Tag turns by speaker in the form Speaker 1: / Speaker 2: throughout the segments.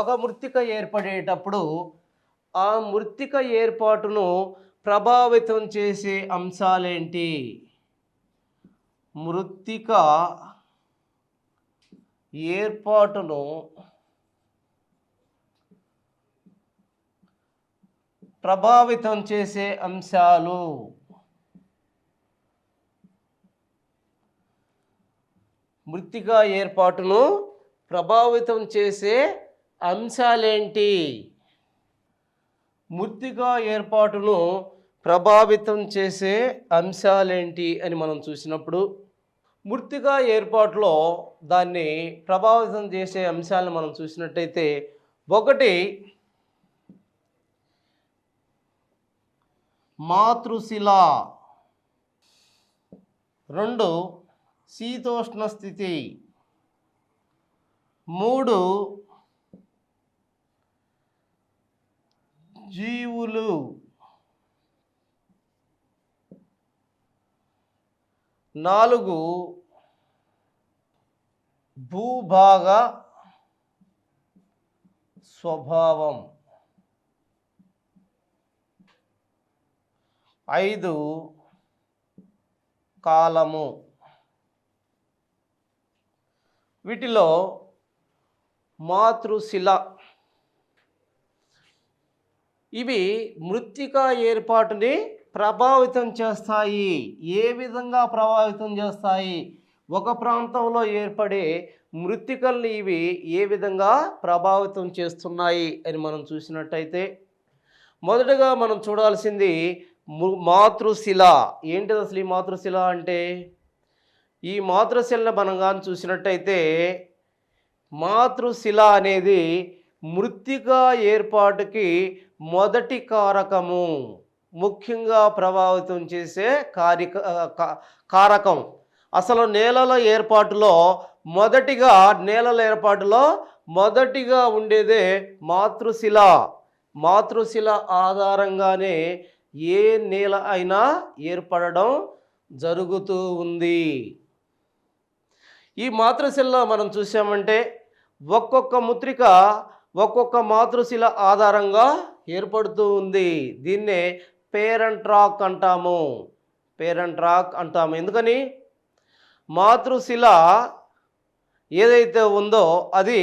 Speaker 1: ఒక మృత్తిక ఏర్పడేటప్పుడు ఆ మృత్తిక ఏర్పాటును ప్రభావితం చేసే అంశాలేంటి? మృత్తిక ఏర్పాటును ప్రభావితం చేసే అంశాలు. మృత్తిక ఏర్పాటును ప్రభావితం చేసే అంశాలేంటి? మృత్తిక ఏర్పాటును ప్రభావితం చేసే అంశాలేంటి అని మనం చూసినప్పుడు, మృత్తిక ఏర్పాటులో దాన్ని ప్రభావితం చేసే అంశాలను మనం చూసినట్టయితే, ఒకటి మాతృశిల, రెండు శీతోష్ణ స్థితి, మూడు జీవులు, నాలుగు భూభాగ స్వభావం, ఐదు కాలము. వీటిలో మాతృశిల ఇవి మృత్తిక ఏర్పాటుని ప్రభావితం చేస్తాయి. ఏ విధంగా ప్రభావితం చేస్తాయి? ఒక ప్రాంతంలో ఏర్పడే మృత్తికల్ని ఇవి ఏ విధంగా ప్రభావితం చేస్తున్నాయి అని మనం చూసినట్టయితే, మొదటగా మనం చూడాల్సింది మాతృశిల. ఏంటిది అసలు ఈ మాతృశిల అంటే? ఈ మాతృశిలను మనం కానీ చూసినట్టయితే, మాతృశిల అనేది మృత్తిక ఏర్పాటుకి మొదటి కారకము, ముఖ్యంగా ప్రభావితం చేసే కారకం. అసలు నేలల ఏర్పాటులో మొదటిగా ఉండేదే మాతృశిల. మాతృశిల ఆధారంగానే ఏ నేల అయినా ఏర్పడడం జరుగుతూ ఉంది. ఈ మాతృశిలలో మనం చూసామంటే ఒక్కొక్క మాతృశిల ఆధారంగా ఏర్పడుతూ ఉంది. దీన్నే పేరెంట్ రాక్ అంటాము. ఎందుకని? మాతృశిల ఏదైతే ఉందో అది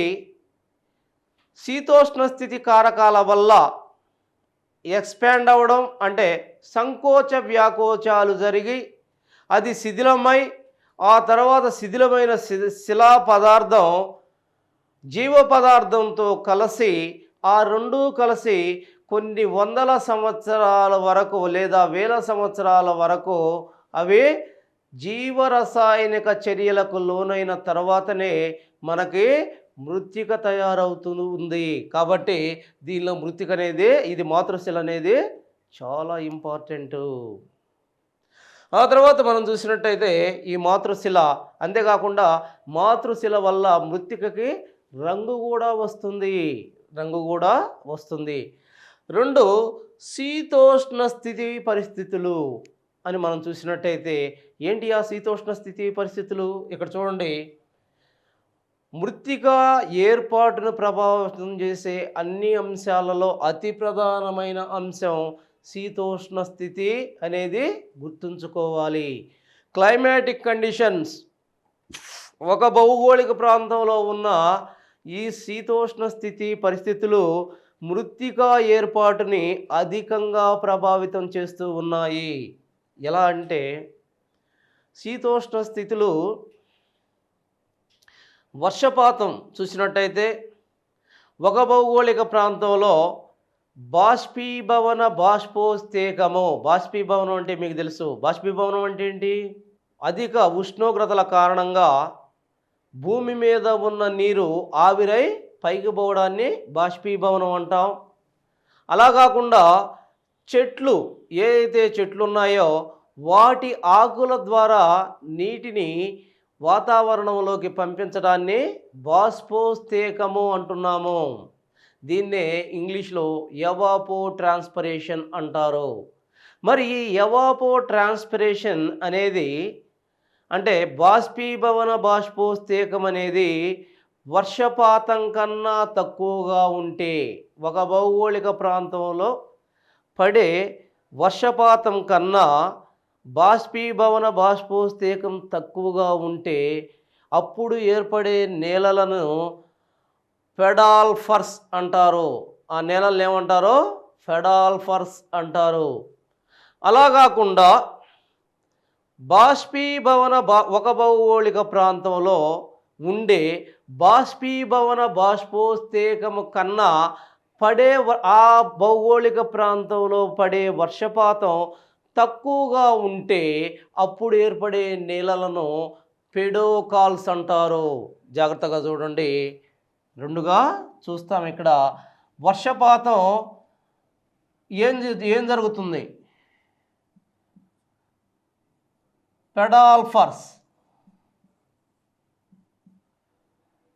Speaker 1: శీతోష్ణ స్థితి కారకాల వల్ల ఎక్స్పాండ్ అవ్వడం, అంటే సంకోచ వ్యాకోచాలు జరిగి అది శిథిలమై, ఆ తర్వాత శిథిలమైన శిలా పదార్థం జీవ పదార్థంతో కలిసి, ఆ రెండూ కలిసి కొన్ని వందల సంవత్సరాల వరకు లేదా వేల సంవత్సరాల వరకు అవి జీవరసాయనిక చర్యలకు లోనైన తర్వాతనే మనకి మృత్తిక తయారవుతూ ఉంది. కాబట్టి దీనిలో మృత్తిక అనేది, ఇది మాతృశిల అనేది చాలా ఇంపార్టెంటు. ఆ తర్వాత మనం చూసినట్టయితే ఈ మాతృశిల, అంతేకాకుండా మాతృశిల వల్ల మృత్తికకి రంగు కూడా వస్తుంది. రెండు శీతోష్ణ స్థితి పరిస్థితులు అని మనం చూసినట్టయితే, ఏంటి ఆ శీతోష్ణ స్థితి పరిస్థితులు? ఇక్కడ చూడండి, మృత్తిక ఏర్పాటును ప్రభావితం చేసే అన్ని అంశాలలో అతి ప్రధానమైన అంశం శీతోష్ణ స్థితి అనేది గుర్తుంచుకోవాలి. క్లైమాటిక్ కండిషన్స్, ఒక భౌగోళిక ప్రాంతంలో ఉన్న ఈ శీతోష్ణ స్థితి పరిస్థితులు మృత్తిక ఏర్పాటుని అధికంగా ప్రభావితం చేస్తూ ఉన్నాయి. ఎలా అంటే, శీతోష్ణ స్థితులు వర్షపాతం చూసినట్టయితే ఒక భౌగోళిక ప్రాంతంలో బాష్పీభవనం అంటే మీకు తెలుసు. బాష్పీభవనం అంటే ఏంటి? అధిక ఉష్ణోగ్రతల కారణంగా భూమి మీద ఉన్న నీరు ఆవిరై పైకి పోవడాన్ని బాష్పీభవనం అంటాం. అలా కాకుండా ఏదైతే చెట్లు ఉన్నాయో వాటి ఆకుల ద్వారా నీటిని వాతావరణంలోకి పంపించడాన్ని బాష్పోత్సేకము అంటున్నాము. దీన్నే ఇంగ్లీష్లో ఎవాపో ట్రాన్స్పిరేషన్ అంటారు. మరి ఈ ఎవాపో ట్రాన్స్పిరేషన్ అనేది, అంటే బాష్పీభవన బాష్పోత్సేకం అనేది వర్షపాతం కన్నా తక్కువగా ఉంటే, ఒక భౌగోళిక ప్రాంతంలో పడే వర్షపాతం కన్నా బాష్పీభవన బాష్పోత్సేకం తక్కువగా ఉంటే అప్పుడు ఏర్పడే నేలలను ఫెడాల్ఫర్స్ అంటారు. ఆ నేలలు ఏమంటారో ఫెడాల్ఫర్స్ అంటారు. అలా కాకుండా ఒక భౌగోళిక ప్రాంతంలో ఉండే బాష్పీభవన బాష్పోత్సేకము కన్నా ఆ భౌగోళిక ప్రాంతంలో పడే వర్షపాతం తక్కువగా ఉంటే అప్పుడు ఏర్పడే నేలలను పెడోకాల్స్ అంటారు. జాగ్రత్తగా చూడండి, రెండుగా చూస్తాం. ఇక్కడ వర్షపాతం ఏం జరుగుతుంది? పెడాల్ఫర్స్,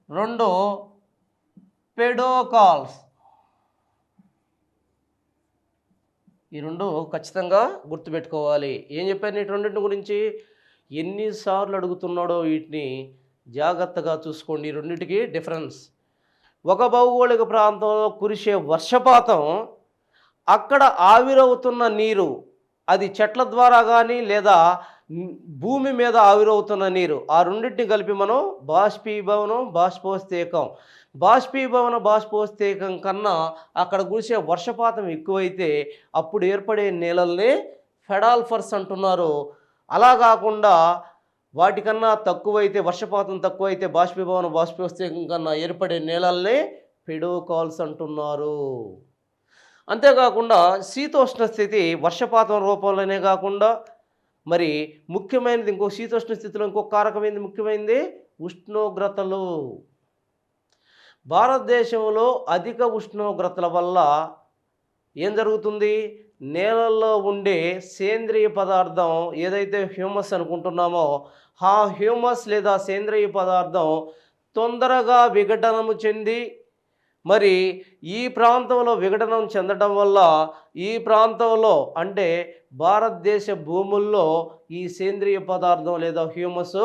Speaker 1: రెండు పెడోకాల్స్. ఈ రెండు ఖచ్చితంగా గుర్తుపెట్టుకోవాలి. ఏం చెప్పాను ఈ రెండింటి గురించి? ఎన్నిసార్లు అడుగుతున్నాడో వీటిని జాగ్రత్తగా చూసుకోండి. ఈ రెండింటికి డిఫరెన్స్. ఒక భౌగోళిక ప్రాంతంలో కురిసే వర్షపాతం, అక్కడ ఆవిరవుతున్న నీరు, అది చెట్ల ద్వారా కానీ లేదా భూమి మీద ఆవిరవుతున్న నీరు, ఆ రెండింటిని కలిపి మనం బాష్పీభవనం బాష్పోత్సేకం. బాష్పీభవన బాష్పోత్సేకం కన్నా అక్కడ కురిసే వర్షపాతం ఎక్కువైతే అప్పుడు ఏర్పడే నేలల్ని ఫెడాల్ఫర్స్ అంటున్నారు. అలా కాకుండా వాటికన్నా తక్కువైతే, వర్షపాతం తక్కువైతే బాష్పీభవన బాష్పోత్సేకం కన్నా ఏర్పడే నేలల్ని పెడోకాల్స్ అంటున్నారు. అంతేకాకుండా శీతోష్ణ స్థితి వర్షపాతం రూపంలోనే కాకుండా మరి ముఖ్యమైనది ఇంకో శీతోష్ణ స్థితిలో ఇంకో కారకమైనది ముఖ్యమైనది ఉష్ణోగ్రతలు. భారతదేశంలో అధిక ఉష్ణోగ్రతల వల్ల ఏం జరుగుతుంది? నేలల్లో ఉండే సేంద్రియ పదార్థం ఏదైతే హ్యూమస్ అనుకుంటున్నామో ఆ హ్యూమస్ లేదా సేంద్రియ పదార్థం తొందరగా విఘటనము చెంది, మరి ఈ ప్రాంతంలో విఘటనం చెందడం వల్ల ఈ ప్రాంతంలో అంటే భారతదేశ భూముల్లో ఈ సేంద్రియ పదార్థం లేదా హ్యూమస్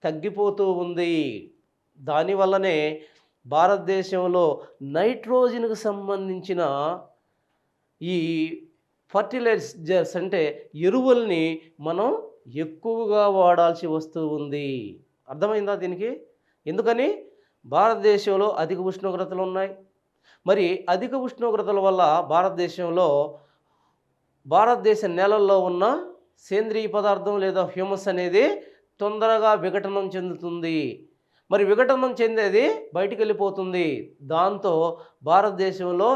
Speaker 1: తగ్గిపోతూ ఉంది. దానివల్లనే భారతదేశంలో నైట్రోజన్కు సంబంధించిన ఈ ఫర్టిలైజర్స్ అంటే ఎరువుల్ని మనం ఎక్కువగా వాడాల్సి వస్తూ ఉంది. అర్థమైందా దీనికి? ఎందుకని? భారతదేశంలో అధిక ఉష్ణోగ్రతలు ఉన్నాయి. మరి అధిక ఉష్ణోగ్రతల వల్ల భారతదేశ నేలల్లో ఉన్న సేంద్రియ పదార్థం లేదా హ్యూమస్ అనేది తొందరగా విఘటనం చెందుతుంది. మరి విఘటనం చెందేది బయటికి వెళ్ళిపోతుంది. దాంతో భారతదేశంలో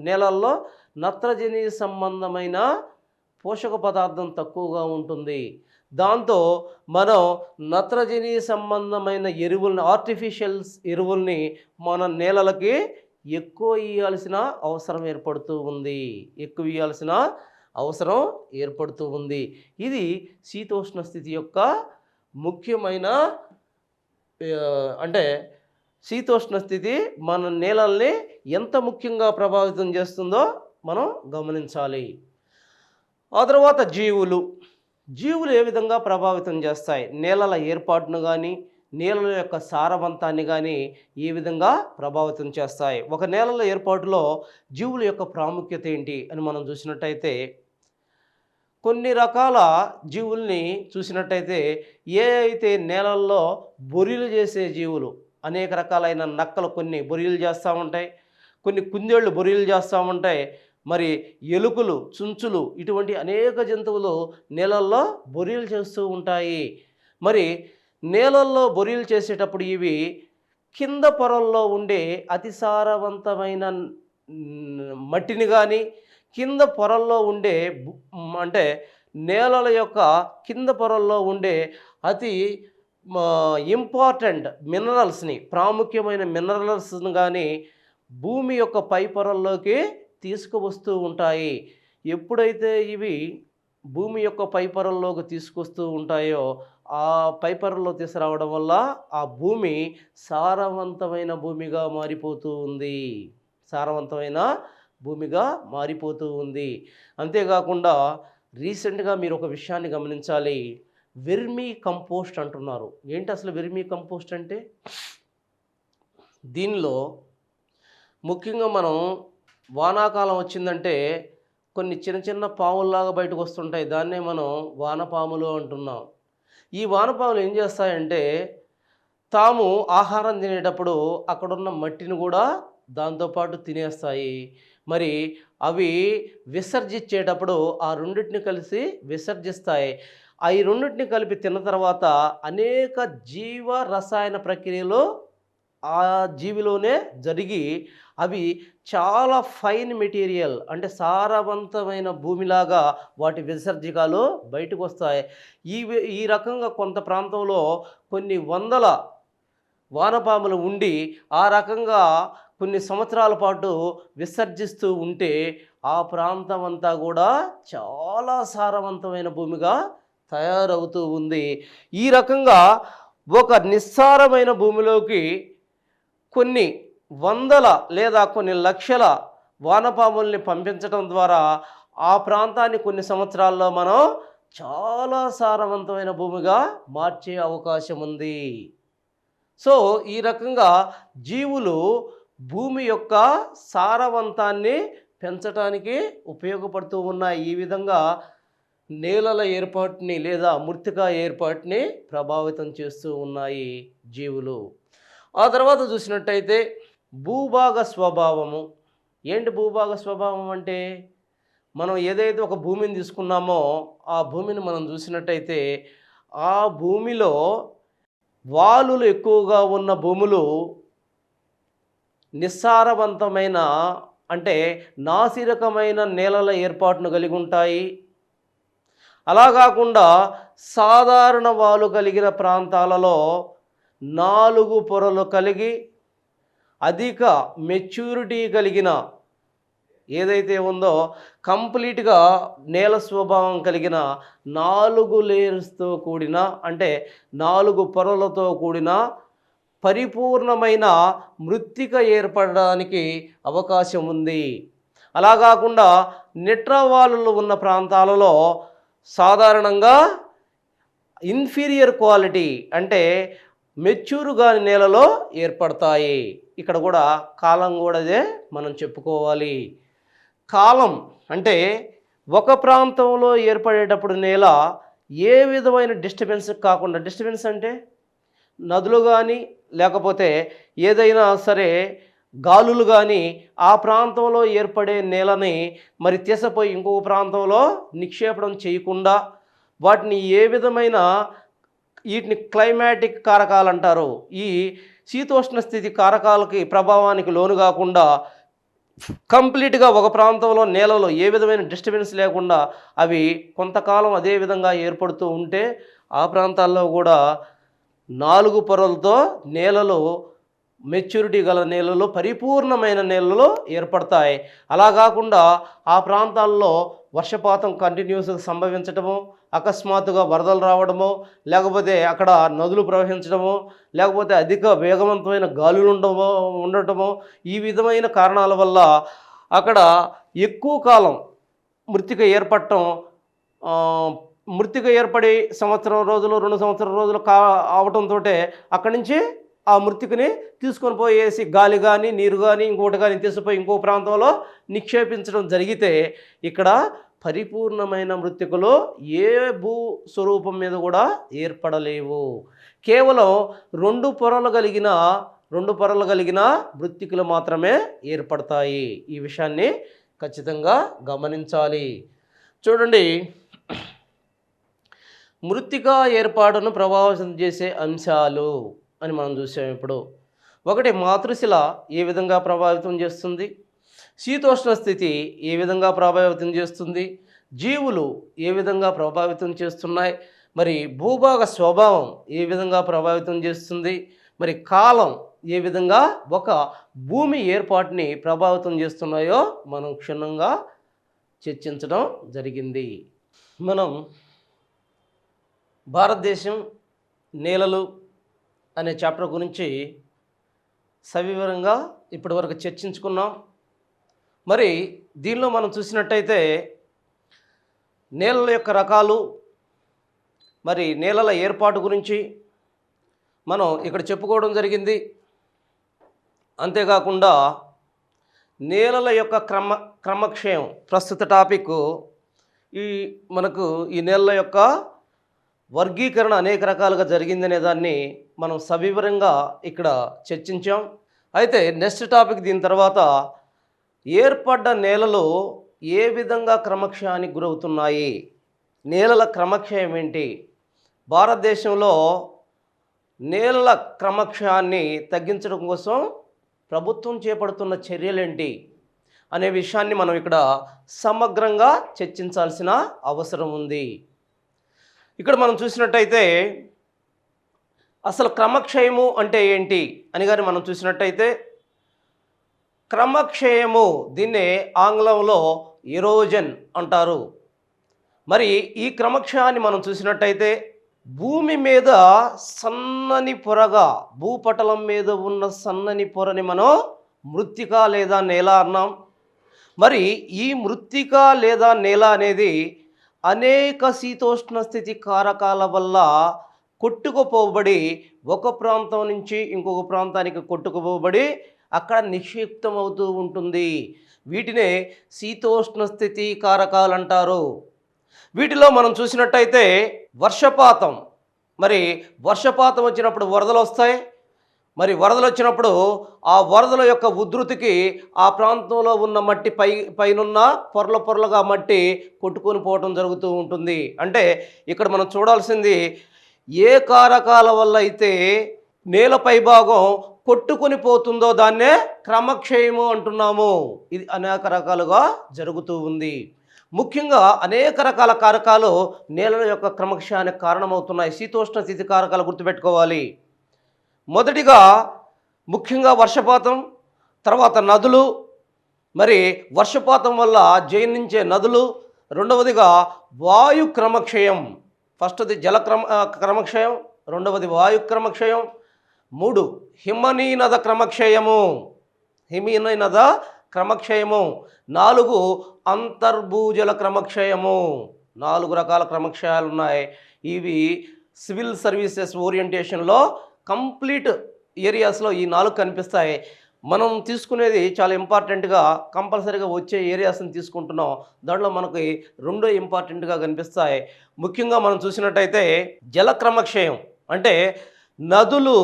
Speaker 1: నేలల్లో నత్రజని సంబంధమైన పోషక పదార్థం తక్కువగా ఉంటుంది. దాంతో మనం నత్రజని సంబంధమైన ఎరువుల్ని, ఆర్టిఫిషియల్ ఎరువుల్ని మన నేలలకి ఎక్కువ ఇవ్వాల్సిన అవసరం ఏర్పడుతూ ఉంది. ఇది శీతోష్ణ స్థితి యొక్క ముఖ్యమైన అంటే శీతోష్ణ స్థితి మన నేలల్ని ఎంత ముఖ్యంగా ప్రభావితం చేస్తుందో మనం గమనించాలి. ఆ తర్వాత జీవులు ఏ విధంగా ప్రభావితం చేస్తాయి? నేలల ఏర్పాటును కానీ నేలల యొక్క సారవంతాన్ని కానీ ఏ విధంగా ప్రభావితం చేస్తాయి? ఒక నేలల ఏర్పాటులో జీవుల యొక్క ప్రాముఖ్యత ఏంటి అని మనం చూసినట్టయితే, కొన్ని రకాల జీవుల్ని చూసినట్టయితే అయితే నేలల్లో బొరియలు చేసే జీవులు, అనేక రకాలైన నక్కలు కొన్ని బొరియలు చేస్తూ ఉంటాయి, కొన్ని కుందేళ్ళు బొరియలు చేస్తూ ఉంటాయి, మరి ఎలుకలు, చుంచులు, ఇటువంటి అనేక జంతువులు నేలల్లో బొరియలు చేస్తూ ఉంటాయి. మరి నేలల్లో బొరియలు చేసేటప్పుడు ఇవి కింద పొరల్లో ఉండే అతి సారవంతమైన మట్టిని కానీ, కింద పొరల్లో ఉండే అంటే నేలల యొక్క కింద పొరల్లో ఉండే అతి ఇంపార్టెంట్ మినరల్స్ని, ప్రాముఖ్యమైన మినరల్స్ని కానీ భూమి యొక్క పై పొరల్లోకి తీసుకువస్తూ ఉంటాయి. ఎప్పుడైతే ఇవి భూమి యొక్క పై పొరల్లోకి తీసుకొస్తూ ఉంటాయో ఆ పై పొరల్లో తీసుకురావడం వల్ల ఆ భూమి సారవంతమైన భూమిగా మారిపోతూ ఉంది. అంతేకాకుండా రీసెంట్గా మీరు ఒక విషయాన్ని గమనించాలి. వెర్మీ కంపోస్ట్ అంటున్నారు. ఏంటి అసలు వెర్మీ కంపోస్ట్ అంటే? దీనిలో ముఖ్యంగా మనం వానాకాలం వచ్చిందంటే కొన్ని చిన్న చిన్న పాముల్లాగా బయటకు వస్తుంటాయి. దాన్నే మనం వానపాములు అంటున్నాం. ఈ వానపాములు ఏం చేస్తాయంటే తాము ఆహారం తినేటప్పుడు అక్కడున్న మట్టిని కూడా దాంతోపాటు తినేస్తాయి. మరి అవి విసర్జించేటప్పుడు ఆ రెండిటిని కలిసి విసర్జిస్తాయి. ఈ రెండిటిని కలిపి తిన్న తర్వాత అనేక జీవ రసాయన ప్రక్రియలు ఆ జీవిలోనే జరిగి అవి చాలా ఫైన్ మెటీరియల్ అంటే సారవంతమైన భూమిలాగా వాటి విసర్జికాలు బయటకు వస్తాయి. ఈ రకంగా కొంత ప్రాంతంలో కొన్ని వందల వానపాములు ఉండి ఆ రకంగా కొన్ని సంవత్సరాల పాటు విసర్జిస్తూ ఉంటే ఆ ప్రాంతం అంతా కూడా చాలా సారవంతమైన భూమిగా తయారవుతూ ఉంది. ఈ రకంగా ఒక నిస్సారమైన భూమిలోకి కొన్ని వందల లేదా కొన్ని లక్షల వానపాముల్ని పంపించడం ద్వారా ఆ ప్రాంతాన్ని కొన్ని సంవత్సరాల్లో మనం చాలా సారవంతమైన భూమిగా మార్చే అవకాశం ఉంది. సో ఈ రకంగా జీవులు భూమి యొక్క సారవంతాన్ని పెంచడానికి ఉపయోగపడుతూ ఉన్నాయి. ఈ విధంగా నేలల ఏర్పాటుని లేదా మృత్తికా ఏర్పాటుని ప్రభావితం చేస్తూ ఉన్నాయి జీవులు. ఆ తర్వాత చూసినట్టయితే భూభాగ స్వభావము. ఏంటి భూభాగ స్వభావం అంటే? మనం ఏదైతే ఒక భూమిని తీసుకున్నామో ఆ భూమిని మనం చూసినట్టయితే ఆ భూమిలో వాలులు ఎక్కువగా ఉన్న భూములు నిస్సారవంతమైన అంటే నాసిరకమైన నేలల ఏర్పాటును కలిగి ఉంటాయి. అలా కాకుండా సాధారణ వాలు కలిగిన ప్రాంతాలలో 4 పొరలు కలిగి అధిక మెచ్యూరిటీ కలిగిన ఏదైతే ఉందో కంప్లీట్గా నేల స్వభావం కలిగిన 4 లేయర్స్తో కూడిన అంటే 4 పొరలతో కూడిన పరిపూర్ణమైన మృత్తిక ఏర్పడడానికి అవకాశం ఉంది. అలా కాకుండా నిట్రవాలులు ఉన్న ప్రాంతాలలో సాధారణంగా ఇన్ఫీరియర్ క్వాలిటీ అంటే మెచ్యూర్ కాని నేలలో ఏర్పడతాయి. ఇక్కడ కూడా కాలం కూడా అదే మనం చెప్పుకోవాలి. కాలం అంటే ఒక ప్రాంతంలో ఏర్పడేటప్పుడు నేల ఏ విధమైన డిస్టర్బెన్స్ కాకుండా, డిస్టర్బెన్స్ అంటే నదులు కానీ లేకపోతే ఏదైనా సరే గాలులు కానీ ఆ ప్రాంతంలో ఏర్పడే నేలని మరి తీసపోయి ఇంకొక ప్రాంతంలో నిక్షేపణం చేయకుండా వాటిని ఏ విధమైన వీటిని క్లైమాటిక్ కారకాలు అంటారు. ఈ శీతోష్ణ స్థితి కారకాలకి ప్రభావానికి లోను కాకుండా కంప్లీట్గా ఒక ప్రాంతంలో నేలలో ఏ విధమైన డిస్టర్బెన్స్ లేకుండా అవి కొంతకాలం అదే విధంగా ఏర్పడుతూ ఉంటే ఆ ప్రాంతాల్లో కూడా 4 పొరలతో నేలలు మెచ్యూరిటీ గల నేలలు పరిపూర్ణమైన నేలలు ఏర్పడతాయి. అలా కాకుండా ఆ ప్రాంతాల్లో వర్షపాతం కంటిన్యూస్గా సంభవించటము, అకస్మాత్తుగా వరదలు రావడము, లేకపోతే అక్కడ నదులు ప్రవహించడము, లేకపోతే అధిక వేగవంతమైన గాలులు ఉండటము ఈ విధమైన కారణాల వల్ల అక్కడ ఎక్కువ కాలం మృత్తిక ఏర్పడటం మృత్తిక ఏర్పడి సంవత్సరం రోజులు 2 సంవత్సరాల రోజులు అవటంతో అక్కడి నుంచి ఆ మృత్తికని తీసుకొని పోయేసి గాలి కానీ నీరు కానీ ఇంకోటి కానీ తీసుకుపోయి ఇంకో ప్రాంతంలో నిక్షేపించడం జరిగితే ఇక్కడ పరిపూర్ణమైన మృత్తికలు ఏ భూ స్వరూపం మీద కూడా ఏర్పడలేవు. కేవలం 2 పొరలు కలిగిన మృత్తికలు మాత్రమే ఏర్పడతాయి. ఈ విషయాన్ని ఖచ్చితంగా గమనించాలి. చూడండి, మృత్తికా ఏర్పాటును ప్రభావితం చేసే అంశాలు అని మనం చూసాం. ఇప్పుడు ఒకటి మాతృశిల ఏ విధంగా ప్రభావితం చేస్తుంది, శీతోష్ణ స్థితి ఏ విధంగా ప్రభావితం చేస్తుంది, జీవులు ఏ విధంగా ప్రభావితం చేస్తున్నాయి, మరి భూభాగ స్వభావం ఏ విధంగా ప్రభావితం చేస్తుంది, మరి కాలం ఏ విధంగా ఒక భూమి ఏర్పాటుని ప్రభావితం చేస్తున్నాయో మనం క్షుణ్ణంగా చర్చించడం జరిగింది. మనం భారతదేశం నేలలు అనే చాప్టర్ గురించి సవివరంగా ఇప్పటివరకు చర్చించుకున్నాం. మరి దీనిలో మనం చూసినట్టయితే నేలల యొక్క రకాలు, మరి నేలల ఏర్పాటు గురించి మనం ఇక్కడ చెప్పుకోవడం జరిగింది. అంతేకాకుండా నేలల యొక్క క్రమక్షయం ప్రస్తుత టాపిక్. ఈ మనకు ఈ నేలల యొక్క వర్గీకరణ అనేక రకాలుగా జరిగిందనే దాన్ని మనం సవివరంగా ఇక్కడ చర్చించాం. అయితే నెక్స్ట్ టాపిక్ దీని తర్వాత ఏర్పడ్డ నేలలు ఏ విధంగా క్రమక్షయానికి గురవుతున్నాయి, నేలల క్రమక్షయం ఏంటి, భారతదేశంలో నేలల క్రమక్షయాన్ని తగ్గించడం కోసం ప్రభుత్వం చేపడుతున్న చర్యలేంటి అనే విషయాన్ని మనం ఇక్కడ సమగ్రంగా చర్చించాల్సిన అవసరం ఉంది. ఇక్కడ మనం చూసినట్టయితే అసలు క్రమక్షయము అంటే ఏంటి అని కానీ మనం చూసినట్టయితే, క్రమక్షయము దీన్నే ఆంగ్లంలో ఎరోజన్ అంటారు. మరి ఈ క్రమక్షయాన్ని మనం చూసినట్టయితే భూమి మీద సన్నని పొరగా, భూపటలం మీద ఉన్న సన్నని పొరని మనం మృత్తిక లేదా నేల అన్నాం. మరి ఈ మృత్తిక లేదా నేల అనేది అనేక శీతోష్ణ స్థితి కారకాల వల్ల కొట్టుకుపోబడి ఒక ప్రాంతం నుంచి ఇంకొక ప్రాంతానికి కొట్టుకుపోబడి అక్కడ నిక్షిప్తం అవుతూ ఉంటుంది. వీటినే శీతోష్ణ స్థితి కారకాలు అంటారు. వీటిలో మనం చూసినట్టయితే వర్షపాతం, మరి వర్షపాతం వచ్చినప్పుడు వరదలు వస్తాయి. మరి వరదలు వచ్చినప్పుడు ఆ వరదల యొక్క ఉధృతికి ఆ ప్రాంతంలో ఉన్న మట్టి పైనున్న పొరలుగా మట్టి కొట్టుకొని పోవడం జరుగుతూ ఉంటుంది. అంటే ఇక్కడ మనం చూడాల్సింది ఏ కారకాల వల్ల అయితే నేల పైభాగం కొట్టుకొని పోతుందో దాన్నే క్రమక్షయము అంటున్నాము. ఇది అనేక రకాలుగా జరుగుతూ ఉంది. ముఖ్యంగా అనేక రకాల కారకాలు నేల యొక్క క్రమక్షయానికి కారణమవుతున్నాయి. శీతోష్ణ స్థితి కారకాలు గుర్తుపెట్టుకోవాలి. మొదటిగా ముఖ్యంగా వర్షపాతం, తర్వాత నదులు, మరి వర్షపాతం వల్ల జైనించే నదులు, రెండవదిగా వాయు క్రమక్షయం. ఫస్ట్ది జల క్రమక్షయం, రెండవది వాయు క్రమక్షయం, 3 హిమనీనద క్రమక్షయము, హిమనీనద క్రమక్షయము, 4 అంతర్భూజల క్రమక్షయము. 4 రకాల క్రమక్షయాలు ఉన్నాయి. ఇవి సివిల్ సర్వీసెస్ ఓరియంటేషన్లో కంప్లీట్ ఏరియాస్లో ఈ 4 కనిపిస్తాయి. మనం తీసుకునేది చాలా ఇంపార్టెంట్గా కంపల్సరీగా వచ్చే ఏరియాస్ని తీసుకుంటున్నాం. దాంట్లో మనకి 2 ఇంపార్టెంట్గా కనిపిస్తాయి. ముఖ్యంగా మనం చూసినట్టయితే జల క్రమక్షయం అంటే నదులు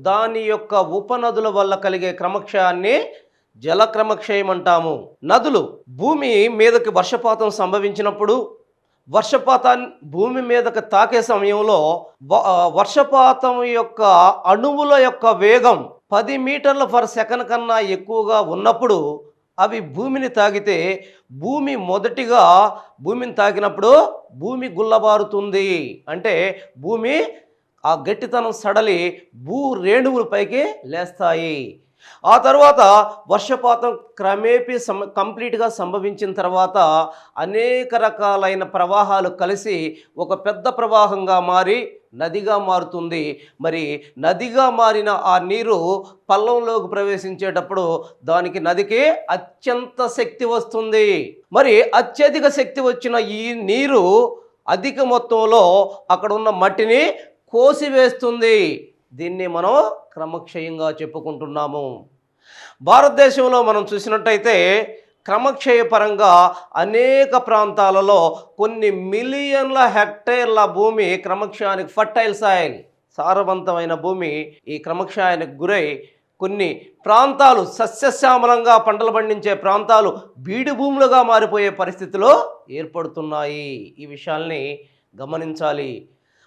Speaker 1: దాని యొక్క ఉపనదుల వల్ల కలిగే క్రమక్షయాన్ని జల క్రమక్షయం అంటాము. నదులు భూమి మీదకి వర్షపాతం సంభవించినప్పుడు వర్షపాతాన్ని భూమి మీదకి తాకే సమయంలో వర్షపాతం యొక్క అణువుల యొక్క వేగం 10 మీటర్ల పర్ సెకండ్ కన్నా ఎక్కువగా ఉన్నప్పుడు అవి భూమిని తాకితే భూమిని తాకినప్పుడు భూమి గుల్లబారుతుంది. అంటే భూమి ఆ గట్టితనం సడలి భూ రేణువుల పైకి లేస్తాయి. ఆ తర్వాత వర్షపాతం క్రమేపీ కంప్లీట్గా సంభవించిన తర్వాత అనేక రకాలైన ప్రవాహాలు కలిసి ఒక పెద్ద ప్రవాహంగా మారి నదిగా మారుతుంది. మరి నదిగా మారిన ఆ నీరు పల్లంలోకి ప్రవేశించేటప్పుడు నదికి అత్యంత శక్తి వస్తుంది. మరి అత్యధిక శక్తి వచ్చిన ఈ నీరు అధిక మొత్తంలో అక్కడ ఉన్న మట్టిని కోసివేస్తుంది. దీన్ని మనం క్రమక్షయంగా చెప్పుకుంటున్నాము. భారతదేశంలో మనం చూసినట్టయితే క్రమక్షయ పరంగా అనేక ప్రాంతాలలో కొన్ని మిలియన్ల హెక్టేర్ల భూమి క్రమక్షయానికి ఫర్టైల్ సాయిల్, సారవంతమైన భూమి ఈ క్రమక్షయానికి గురై కొన్ని ప్రాంతాలు సస్యశ్యామలంగా పంటలు పండించే ప్రాంతాలు బీడు భూములుగా మారిపోయే పరిస్థితులు ఏర్పడుతున్నాయి. ఈ విషయాల్ని గమనించాలి.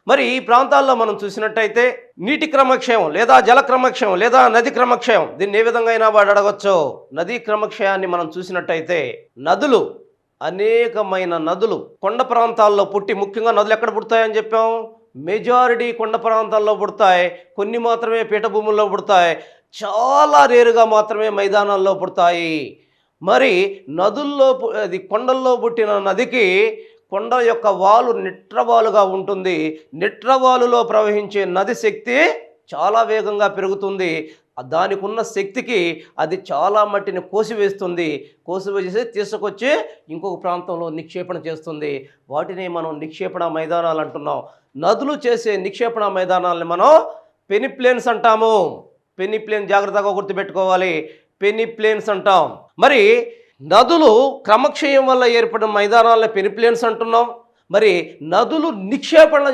Speaker 1: మరి ఈ ప్రాంతాల్లో మనం చూసినట్టయితే నీటి క్రమక్షయం లేదా జల క్రమక్షయం లేదా నది క్రమక్షయం, దీన్ని ఏ విధంగా అయినా వాడు అడగచ్చు. నదీ క్రమక్షయాన్ని మనం చూసినట్టయితే నదులు, అనేకమైన నదులు కొండ ప్రాంతాల్లో పుట్టి, ముఖ్యంగా నదులు ఎక్కడ పుడతాయని చెప్పాం, మెజారిటీ కొండ ప్రాంతాల్లో పుడతాయి, కొన్ని మాత్రమే పీఠభూముల్లో పుడతాయి, చాలా రేరుగా మాత్రమే మైదానాల్లో పుడతాయి. మరి నదుల్లో కొండల్లో పుట్టిన నదికి కొండ యొక్క వాలు నిట్రవాలుగా ఉంటుంది. నిట్రవాలులో ప్రవహించే నది శక్తి చాలా వేగంగా పెరుగుతుంది. దానికి ఉన్న శక్తికి అది చాలా మట్టిని కోసివేస్తుంది. కోసివేసి తీసుకొచ్చి ఇంకొక ప్రాంతంలో నిక్షేపణ చేస్తుంది. వాటిని మనం నిక్షేపణ మైదానాలు అంటున్నాం. నదులు చేసే నిక్షేపణ మైదానాలని మనం పెనిప్లేన్స్ అంటాము. పెనిప్లేన్ జాగ్రత్తగా గుర్తుపెట్టుకోవాలి, పెనిప్లేన్స్ అంటాం. మరి నదులు క్రమక్షయం వల్ల ఏర్పడిన మైదానాలని పెనిప్లేన్స్ అంటున్నాం. మరి నదులు నిక్షేపణ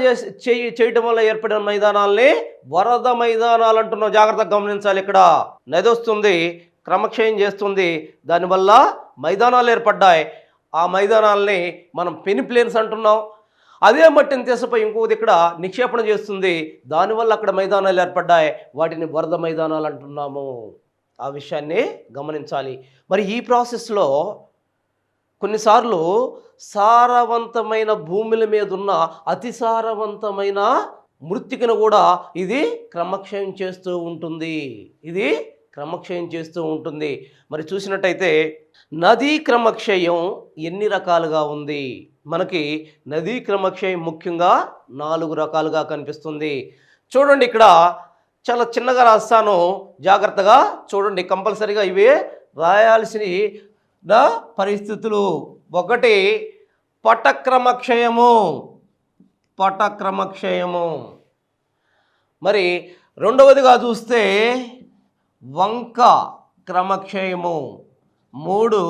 Speaker 1: చేయటం వల్ల ఏర్పడిన మైదానాలని వరద మైదానాలు అంటున్నాం. జాగ్రత్తగా గమనించాలి. ఇక్కడ నది వస్తుంది, క్రమక్షయం చేస్తుంది, దానివల్ల మైదానాలు ఏర్పడ్డాయి. ఆ మైదానాలని మనం పెనిప్లేన్స్ అంటున్నాం. అదే మట్టిని తీసపోయి ఇంకోది ఇక్కడ నిక్షేపణ చేస్తుంది, దానివల్ల అక్కడ మైదానాలు ఏర్పడ్డాయి, వాటిని వరద మైదానాలు అంటున్నాము. ఆ విషయాన్ని గమనించాలి. మరి ఈ ప్రాసెస్లో కొన్నిసార్లు సారవంతమైన భూముల మీద ఉన్న అతి సారవంతమైన మృత్తికను కూడా ఇది క్రమక్షయం చేస్తూ ఉంటుంది. ఇది క్రమక్షయం చేస్తూ ఉంటుంది. మరి చూసినట్టయితే నదీ క్రమక్షయం ఎన్ని రకాలుగా ఉంది? మనకి నదీ క్రమక్షయం ముఖ్యంగా 4 రకాలుగా కనిపిస్తుంది. చూడండి, ఇక్కడ చాలా చిన్నగా రాస్తాను, జాగ్రత్తగా చూడండి. కంపల్సరీగా ఇవి రాయాల్సిన పరిస్థితులు. 1 పటక్రమక్షయము, పటక్రమక్షయము. మరి 2వదిగా చూస్తే వంక క్రమక్షయము. 3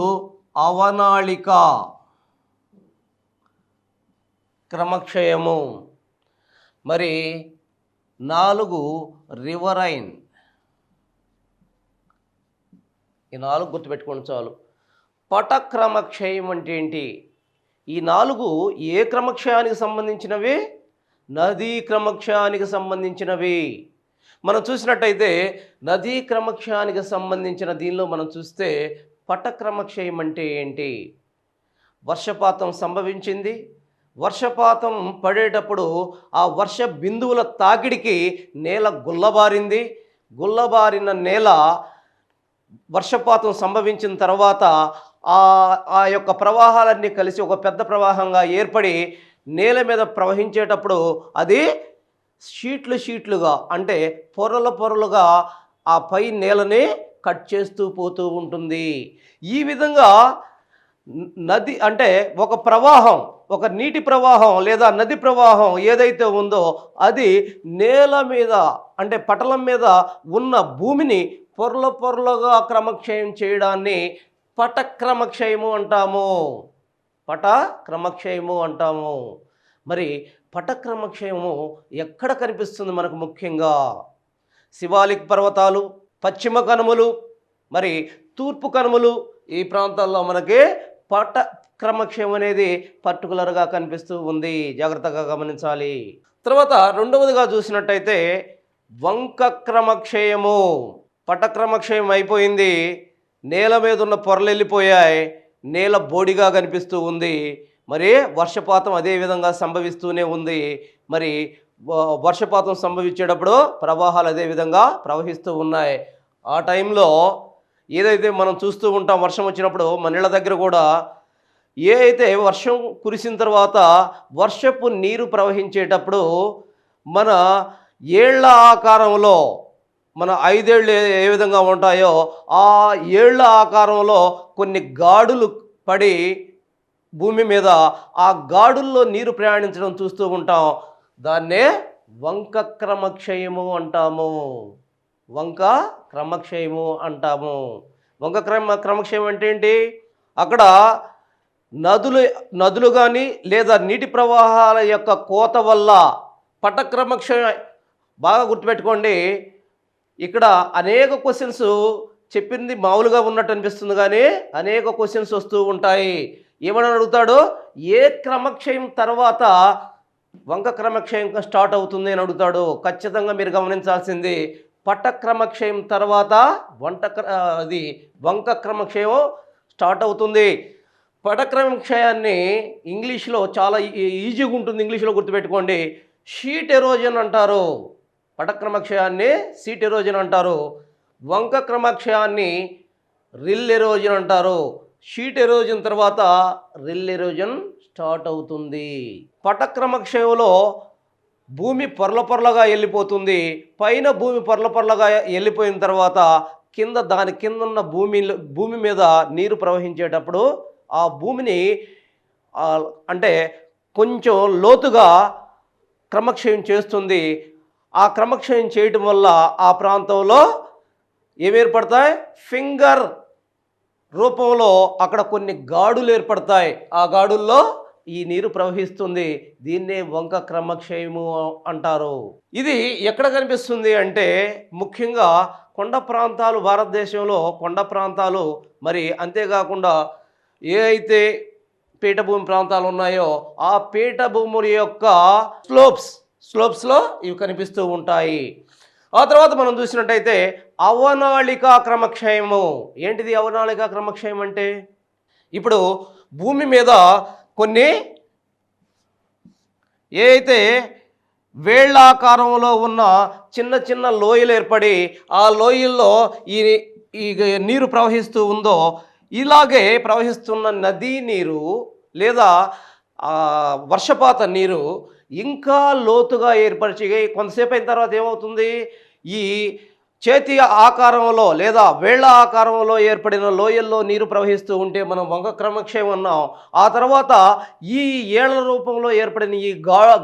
Speaker 1: అవనాళిక క్రమక్షయము. మరి 4 రివరైన్. ఈ 4 గుర్తుపెట్టుకోండి చాలు. పటక్రమక్షయం అంటే ఏంటి? ఈ 4 ఏ క్రమక్షయానికి సంబంధించినవి? నదీ క్రమక్షయానికి సంబంధించినవి. మనం చూసినట్టయితే నదీ క్రమక్షయానికి సంబంధించిన దీనిలో మనం చూస్తే పటక్రమక్షయం అంటే ఏంటి? వర్షపాతం సంభవించింది, వర్షపాతం పడేటప్పుడు ఆ వర్ష బిందువుల తాకిడికి నేల గుల్లబారింది. గుల్లబారిన నేల వర్షపాతం సంభవించిన తర్వాత ఆ యొక్క ప్రవాహాలన్నీ కలిసి ఒక పెద్ద ప్రవాహంగా ఏర్పడి నేల మీద ప్రవహించేటప్పుడు అది షీట్లుగా అంటే పొరలుగా ఆ పై నేలని కట్ చేస్తూ పోతూ ఉంటుంది. ఈ విధంగా నది అంటే ఒక ప్రవాహం, ఒక నీటి ప్రవాహం లేదా నది ప్రవాహం ఏదైతే ఉందో అది నేల మీద అంటే పటలం మీద ఉన్న భూమిని పొరలుగా క్రమక్షయం చేయడాన్ని పటక్రమక్షయము అంటాము. పటక్రమక్షయము అంటాము. మరి పటక్రమక్షయము ఎక్కడ కనిపిస్తుంది మనకు? ముఖ్యంగా శివాలిక్ పర్వతాలు, పశ్చిమ కనుమలు, మరి తూర్పు కనుమలు, ఈ ప్రాంతాల్లో మనకి పటక్రమక్షయం అనేది పర్టికులర్గా కనిపిస్తూ ఉంది. జాగ్రత్తగా గమనించాలి. తర్వాత 2వదిగా చూసినట్టయితే వంక క్రమక్షయము. పటక్రమక్షయం అయిపోయింది, నేల మీద ఉన్న పొరలు వెళ్ళిపోయాయి, నేల బోడిగా కనిపిస్తూ ఉంది. మరి వర్షపాతం అదే విధంగా సంభవిస్తూనే ఉంది. మరి వర్షపాతం సంభవించేటప్పుడు ప్రవాహాలు అదే విధంగా ప్రవహిస్తూ ఉన్నాయి. ఆ టైంలో ఏదైతే మనం చూస్తూ ఉంటాం, వర్షం వచ్చినప్పుడు మన ఇళ్ళ దగ్గర కూడా ఏ అయితే వర్షం కురిసిన తర్వాత వర్షపు నీరు ప్రవహించేటప్పుడు మన ఏళ్ల ఆకారంలో మన 5 ఏళ్ళు ఏ విధంగా ఉంటాయో ఆ ఏళ్ల ఆకారంలో కొన్ని గాడులు పడి భూమి మీద ఆ గాడుల్లో నీరు ప్రయాణించడం చూస్తూ ఉంటాం. దాన్నే వంక క్రమక్షయము అంటాము. వంక క్రమక్షయము అంటాము. వంక క్రమక్షయం అంటే ఏంటి? అక్కడ నదులు కానీ లేదా నీటి ప్రవాహాల యొక్క కోత వల్ల పటక్రమక్షయం. బాగా గుర్తుపెట్టుకోండి, ఇక్కడ అనేక క్వశ్చన్స్ చెప్పింది మామూలుగా ఉన్నట్టు అనిపిస్తుంది, కానీ అనేక క్వశ్చన్స్ వస్తూ ఉంటాయి. ఏమని అడుగుతాడు? ఏ క్రమక్షయం తర్వాత వంక క్రమక్షయం స్టార్ట్ అవుతుంది అని అడుగుతాడు. ఖచ్చితంగా మీరు గమనించాల్సింది పటక్రమక్షయం తర్వాత వంక క్రమక్షయం స్టార్ట్ అవుతుంది. పటక్రమక్షయాన్ని ఇంగ్లీష్లో చాలా ఈజీగా ఉంటుంది, ఇంగ్లీష్లో గుర్తుపెట్టుకోండి, షీట్ ఎరోజన్ అంటారు. పటక్రమక్షయాన్ని సీట్ ఎరోజన్ అంటారు. వంక క్రమక్షయాన్ని రిల్ ఎరోజన్ అంటారు. షీట్ ఎరోజన్ తర్వాత రిల్ ఎరోజన్ స్టార్ట్ అవుతుంది. పటక్రమక్షయంలో భూమి పొరలుగా వెళ్ళిపోతుంది. పైన భూమి పొరలుగా వెళ్ళిపోయిన తర్వాత దాని కింద ఉన్న భూమి మీద నీరు ప్రవహించేటప్పుడు ఆ భూమిని అంటే కొంచెం లోతుగా క్రమక్షయం చేస్తుంది. ఆ క్రమక్షయం చేయటం వల్ల ఆ ప్రాంతంలో ఏమి ఏర్పడతాయి? ఫింగర్ రూపంలో అక్కడ కొన్ని గాడులు ఏర్పడతాయి. ఆ గాడుల్లో ఈ నీరు ప్రవహిస్తుంది. దీన్నే వంక క్రమక్షయము అంటారు. ఇది ఎక్కడ కనిపిస్తుంది అంటే ముఖ్యంగా కొండ ప్రాంతాలు, భారతదేశంలో కొండ ప్రాంతాలు, మరి అంతేకాకుండా ఏ అయితే పీఠభూమి ప్రాంతాలు ఉన్నాయో ఆ పీఠభూముల యొక్క స్లోప్స్లో ఇవి కనిపిస్తూ ఉంటాయి. ఆ తర్వాత మనం చూసినట్టయితే అవనాళిక క్రమక్షయము. ఏంటిది అవనాళిక క్రమక్షయం అంటే? ఇప్పుడు భూమి మీద కొన్ని ఏ అయితే వేళ్ళాకారంలో ఉన్న చిన్న చిన్న లోయలు ఏర్పడి ఆ లోయల్లో ఈ నీరు ప్రవహిస్తూ ఉందో, ఇలాగే ప్రవహిస్తున్న నదీ నీరు లేదా వర్షపాత నీరు ఇంకా లోతుగా ఏర్పరిచి కొంతసేపు అయిన తర్వాత ఏమవుతుంది? ఈ చేతి ఆకారంలో లేదా వేళ్ల ఆకారంలో ఏర్పడిన లోయల్లో నీరు ప్రవహిస్తూ ఉంటే మనం వంక క్రమక్షయం అన్నాం. ఆ తర్వాత ఈ ఏళ్ల రూపంలో ఏర్పడిన ఈ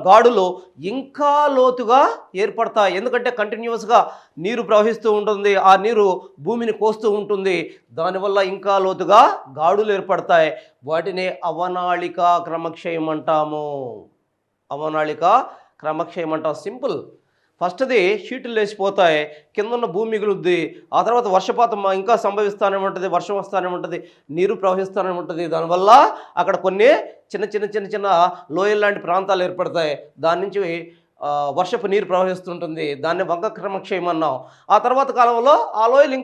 Speaker 1: గాడులు ఇంకా లోతుగా ఏర్పడతాయి. ఎందుకంటే కంటిన్యూస్గా నీరు ప్రవహిస్తూ ఉంటుంది, ఆ నీరు భూమిని కోస్తూ ఉంటుంది. దానివల్ల ఇంకా లోతుగా గాడులు ఏర్పడతాయి. వాటిని అవనాళిక క్రమక్షయం అంటాము. అవనాళిక క్రమక్షయం అంటాం. సింపుల్. ఫస్ట్ది షీట్లు లేచిపోతాయి, కింద ఉన్న భూమి మిగులుద్ది. ఆ తర్వాత వర్షపాతం ఇంకా సంభవిస్తూనే ఉంటుంది, వర్షం వస్తూనే ఉంటుంది, నీరు ప్రవహిస్తూనే ఉంటుంది. దానివల్ల అక్కడ కొన్ని చిన్న లోయల్ లాంటి ప్రాంతాలు ఏర్పడతాయి. దాని నుంచి వర్షపు నీరు ప్రవహిస్తుంటుంది. దాన్ని వంక క్రమక్షయం అన్నాం. ఆ తర్వాత కాలంలో ఆ లోయలు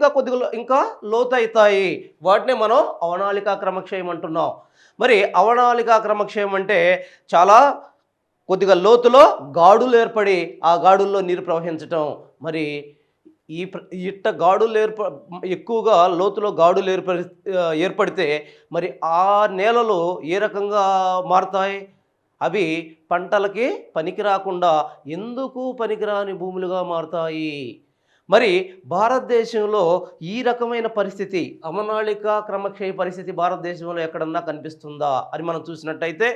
Speaker 1: ఇంకా లోతవుతాయి. వాటినే మనం అవనాళిక క్రమక్షయం అంటున్నాం. మరి అవనాళిక క్రమక్షయం అంటే చాలా కొద్దిగా లోతులో గాడులు ఏర్పడి ఆ గాడుల్లో నీరు ప్రవహించటం. మరి ఇట్ట గాడులు ఎక్కువగా లోతులో గాడులు ఏర్పడితే మరి ఆ నేలలు ఏ రకంగా మారుతాయి? అవి పంటలకి పనికి రాకుండా ఎందుకు పనికిరాని భూములుగా మారుతాయి. మరి భారతదేశంలో ఈ రకమైన పరిస్థితి, అవనాళిక క్రమక్షయ పరిస్థితి భారతదేశంలో ఎక్కడన్నా కనిపిస్తుందా అని మనం చూసినట్టయితే